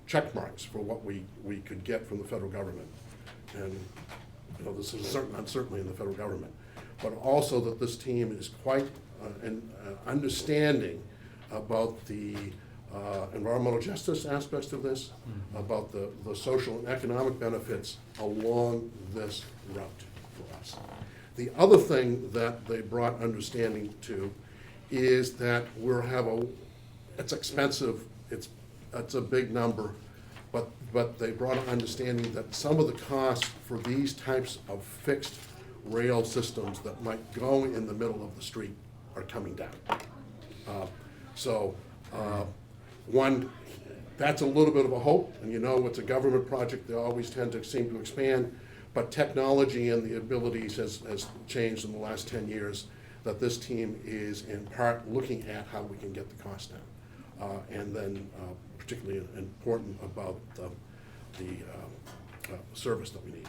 check marks for what we could get from the federal government. And this is certainly in the federal government, but also that this team is quite understanding about the environmental justice aspects of this, about the social and economic benefits along this route for us. The other thing that they brought understanding to is that it's expensive, it's a big number, but they brought an understanding that some of the costs for these types of fixed rail systems that might go in the middle of the street are coming down. One, that's a little bit of a hope, and it's a government project, they always tend to seem to expand, but technology and the abilities has changed in the last 10 years, that this team is in part looking at how we can get the cost down. And then particularly important about the service that we need.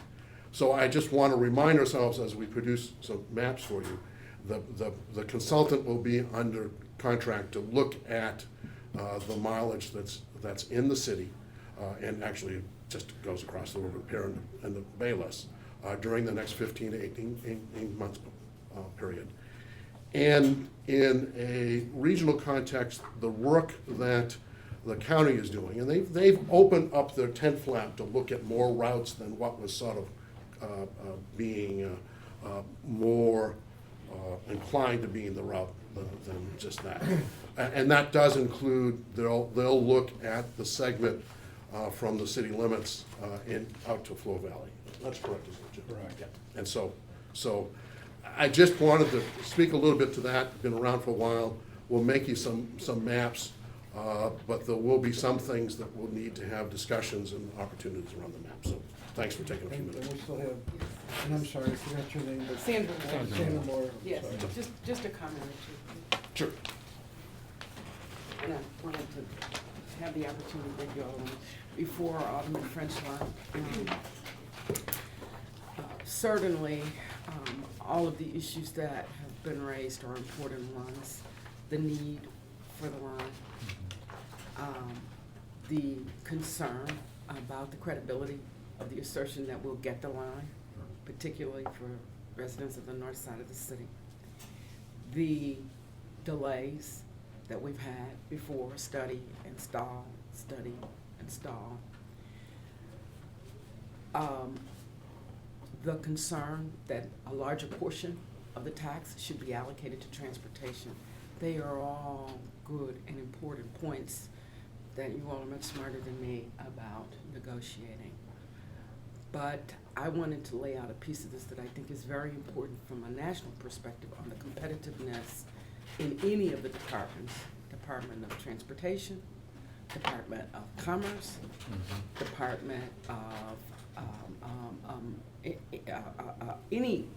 So I just want to remind ourselves as we produce some maps for you, the consultant will be under contract to look at the mileage that's in the city, and actually just goes across the river Perrin and the Bayless during the next 15 to 18 months period. And in a regional context, the work that the county is doing, and they've opened up their tent flap to look at more routes than what was sort of being more inclined to being the route than just that. And that does include, they'll look at the segment from the city limits out to Flow Valley. That's correct, isn't it, Jim? Right. Yeah. And so I just wanted to speak a little bit to that. Been around for a while. We'll make you some maps, but there will be some things that we'll need to have discussions and opportunities around the map. So thanks for taking a few And minutes. we still have, and I'm sorry, I forgot your name, but. Sandra Moore. Sandra Moore. Yes, sorry. just a comment or two. Sure. And I wanted to have the opportunity to bring you all in before Alderman French left. Certainly, all of the issues that have been raised are important ones. The need for the line, the concern about the credibility of the assertion that we'll get the line, particularly for residents of the north side of the city. The delays that we've had before study and stall, study and stall. The concern that a larger portion of the tax should be allocated to transportation. They are all good and important points that you all are much smarter than me about negotiating. But I wanted to lay out a piece of this that I think is very important from a national perspective on the competitiveness in any of the departments, Department of Transportation, Department of Commerce, Department of any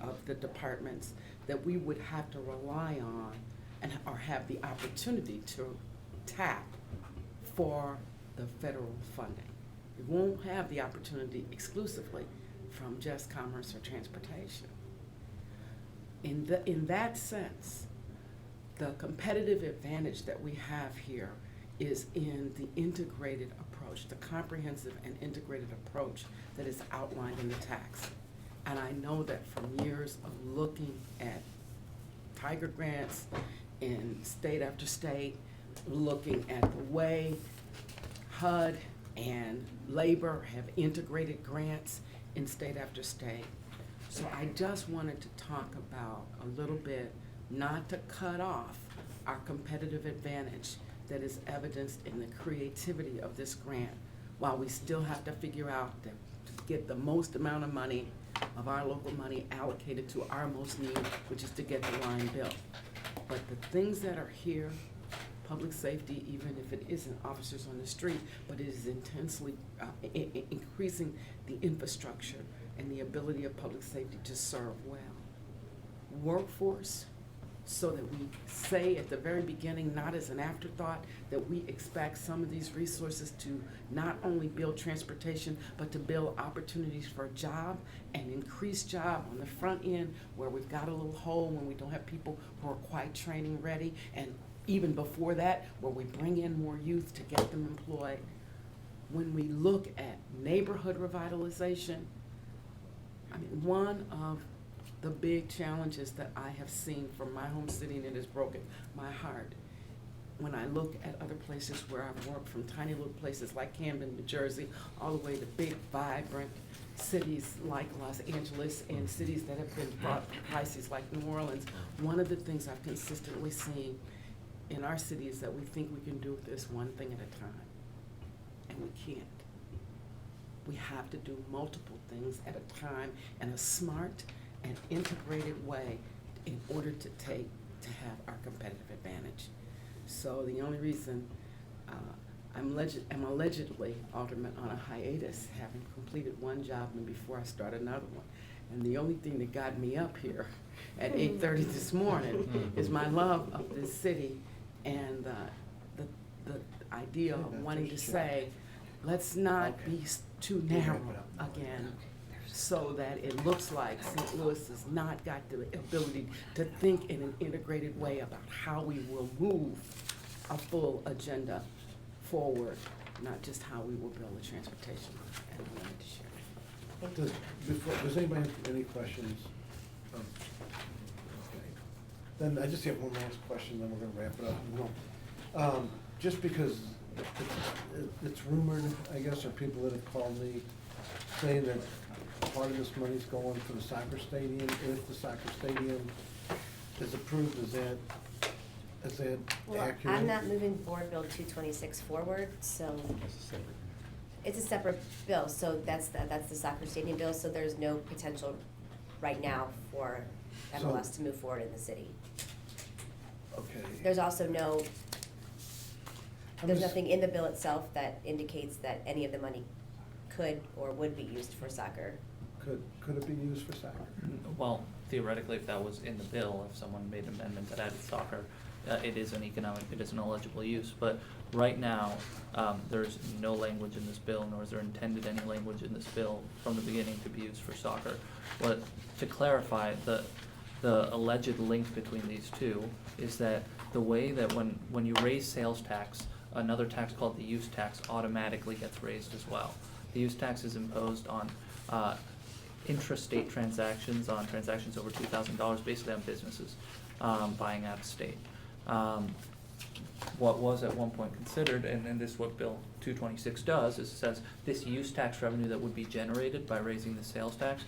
of the departments that we would have to rely on and or have the opportunity to tap for the federal funding. We won't have the opportunity exclusively from just commerce or transportation. In that sense, the competitive advantage that we have here is in the integrated approach, the comprehensive and integrated approach that is outlined in the tax. And I know that from years of looking at Tiger grants in state after state, looking at the way HUD and Labor have integrated grants in state after state. So I just wanted to talk about a little bit, not to cut off our competitive advantage that is evidenced in the creativity of this grant, while we still have to figure out to get the most amount of money, of our local money, allocated to our most need, which is to get the line built. But the things that are here, public safety, even if it isn't officers on the street, but it is intensely increasing the infrastructure and the ability of public safety to serve well. Workforce, so that we say at the very beginning, not as an afterthought, that we expect some of these resources to not only build transportation, but to build opportunities for job and increase job on the front end where we've got a little hole when we don't have people who are quite training ready, and even before that, where we bring in more youth to get them employed. When we look at neighborhood revitalization, I mean, one of the big challenges that I have seen from my home city, and it has broken my heart, when I look at other places where I've worked, from tiny little places like Camden, New Jersey, all the way to big, vibrant cities like Los Angeles and cities that have been brought to crises like New Orleans. One of the things I've consistently seen in our city is that we think we can do this one thing at a time, and we can't. We have to do multiple things at a time in a smart and integrated way in order to have our competitive advantage. So the only reason I'm allegedly, Alderman, on a hiatus, having completed one job and before I start another one. And the only thing that got me up here at 8:30 this morning is my love of this city and the idea of wanting to say, let's not be too narrow again, so that it looks like St. Louis has not got the ability to think in an integrated way about how we will move a full agenda forward, not just how we will build a transportation. And I wanted to share. Does anybody have any questions? Okay. Then I just have one last question, then we're gonna wrap it up. Just because it's rumored, I guess, or people that have called me saying that part of this money's going for the soccer stadium. If the soccer stadium is approved, does that Is that Well, accurate? I'm not moving Board Bill 226 forward, so That's a separate. it's a separate bill, so that's the soccer stadium bill, so there's no potential right now for MLS to move forward in the city. Okay. There's also no, I'm there's just- nothing in the bill itself that indicates that any of the money could or would be used for soccer. Could it be used for soccer? Well, theoretically, if that was in the bill, if someone made an amendment that added soccer, it is an eligible use, but right now, there's no language in this bill, nor is there intended any language in this bill from the beginning to be used for soccer. But to clarify, the alleged link between these two is that the way that when you raise sales tax, another tax called the use tax automatically gets raised as well. The use tax is imposed on, intrastate transactions, on transactions over $2,000, basically on businesses, buying out of state. What was at one point considered, and this is what Bill 226 does, is it says this use tax revenue that would be generated by raising the sales tax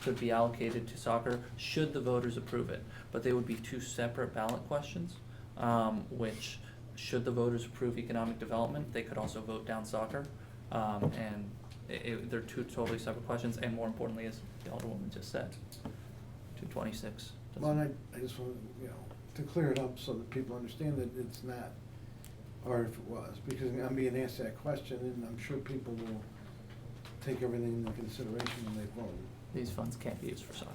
could be allocated to soccer should the voters approve it. But they would be two separate ballot questions, which, should the voters approve economic development, they could also vote down soccer. And they're two totally separate questions, and more importantly, as the Alderwoman just said, 226. Well, and I just want, to clear it up so that people understand that it's not, or if it was, because I'm being asked that question, and I'm sure people will take everything into consideration when they vote. These funds can't be used for soccer.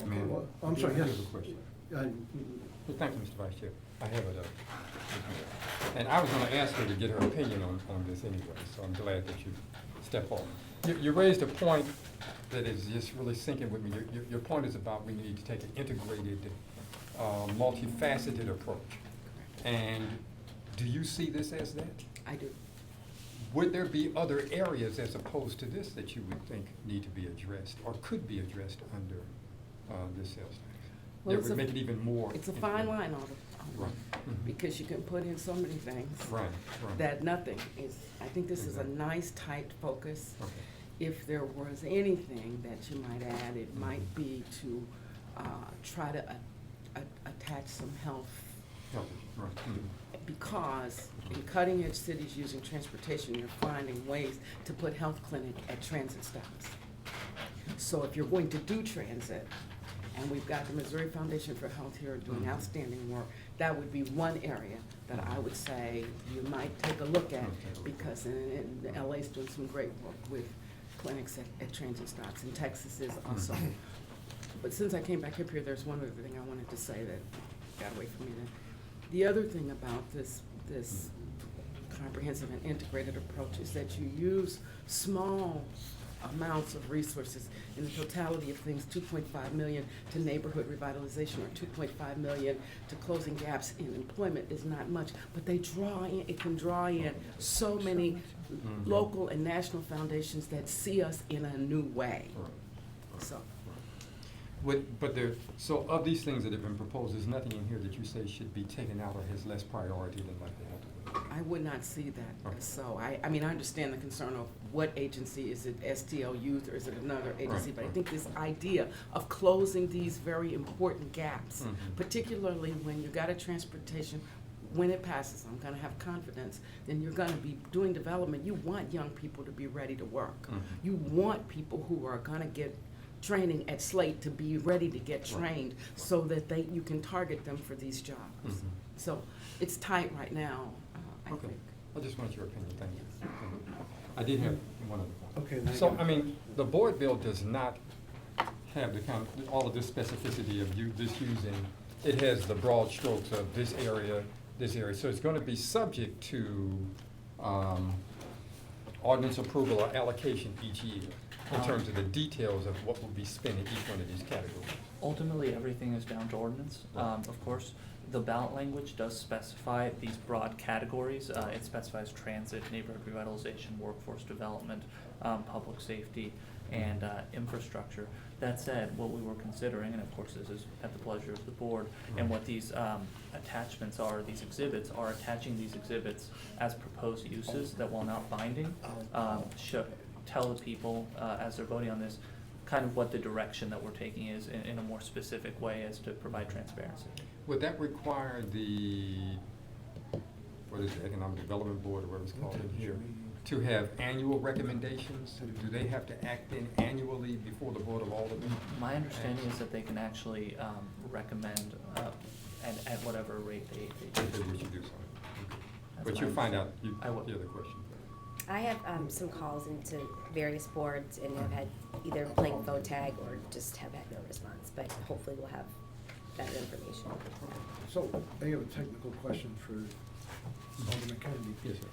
Okay, well, I'm sorry, I yes. have a question. I- Well, thank you, Mr. Vice Chair. I have it, and I was gonna ask her to get her opinion on this anyway, so I'm glad that you stepped forward. You raised a point that is just really sinking with me. Your point is about we need to take an integrated, multifaceted approach. And do you see this as that? I do. Would there be other areas as opposed to this that you would think need to be addressed or could be addressed under this sales tax? Well, That it's would a- make it even more. It's a fine line, Right. Mhm. because you can put in so many things. Right, right. That nothing is, I think this is a nice, tight focus. Okay. If there was anything that you might add, it might be to try to attach some health, Healthy, right. Mhm. because in cutting-edge cities using transportation, you're finding ways to put health clinic at transit stops. So if you're going to do transit, and we've got the Missouri Foundation for Health here doing outstanding work, that would be one area that I would say you might take a look at, because in LA's doing some great work with clinics at transit stops, and Texas is also. But since I came back up here, there's one other thing I wanted to say that got away from me then. The other thing about this comprehensive and integrated approach is that you use small amounts of resources in the totality of things, 2.5 million to neighborhood revitalization or 2.5 million to closing gaps in employment is not much, but it can draw in so many local and national foundations that see us in a new way. So, So of these things that have been proposed, there's nothing in here that you say should be taken out or has less priority than like the health? I would not see that. Okay. So I mean, I understand the concern of what agency, is it STL Youth or is it another agency? Right, But I right. think this idea of closing these very important gaps, Mhm. particularly when you got a transportation, when it passes, I'm gonna have confidence, then you're gonna be doing development. You want young people to be ready to work. Mhm. You want people who are gonna get training at Slate to be ready to get trained so that you can target them for these jobs. Mhm. So it's tight right now, I Okay. think. I just wanted your opinion, thank you. I did have one other point. Okay, now So, you- I mean, the board bill does not have the kind, all of this specificity of this using, it has the broad strokes of this area, so it's gonna be subject to, ordinance approval or allocation each year in terms of the details of what will be spent in each one of these categories. Ultimately, everything is down to ordinance. Of course, the ballot language does specify these broad categories. It specifies transit, neighborhood revitalization, workforce development, public safety, and infrastructure. That said, what we were considering, and of course this is at the pleasure of the board, and what these attachments are, these exhibits, are attaching these exhibits as proposed uses that, while not binding, tell the people as they're voting on this, kind of what the direction that we're taking is in a more specific way as to provide transparency. Would that require the, what is it, Economic Development Board or whatever it's called in here, to have annual recommendations? Do they have to act in annually before the Board of Aldermen? My understanding is that they can actually recommend at whatever rate they Maybe we should do something. That's But you'll my find out, understanding. I will. the other question. I have some calls into various boards and have had either playing phone tag or just have had no response, but hopefully we'll have better information. So, I have a technical question for Alderman Kennedy. Yes, sir.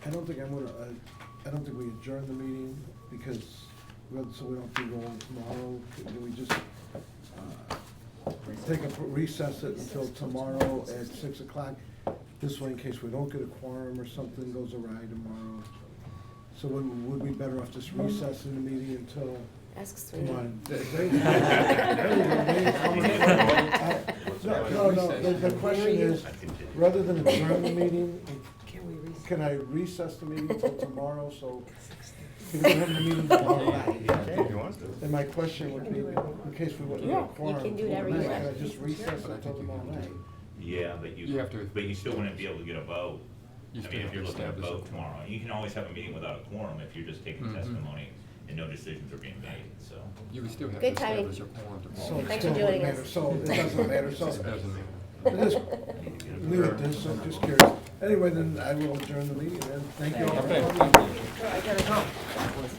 I don't think I don't think we adjourn the meeting because, so we don't do roll tomorrow. Do we just, recess it until tomorrow at 6 o'clock? This way, in case we don't get a quorum or something goes awry tomorrow. So would we better off just recessing the meeting until? Ask Sweeney. Come on. No, the question is, rather than adjourn the meeting, can I recess the meeting until tomorrow, so? Because we're having a meeting tomorrow night. And my question would be, in case we wouldn't get a quorum can do whatever you tomorrow night, want. can I just recess until tomorrow night? Yeah, but You have to- but you still wouldn't be able to get a vote. You I still mean, have if you're to looking at a establish a vote quorum. tomorrow, you can always have a meeting without a quorum if you're just taking Mhm. testimony and no decisions are being made, so. You would still have Good to timing. establish a quorum So tomorrow. it Thanks still for wouldn't joining matter, us. so it doesn't matter, so. It doesn't matter. Just leave it this, so I'm just curious. Anyway, then I will adjourn the meeting, and thank you all. Okay, thank you. I gotta go.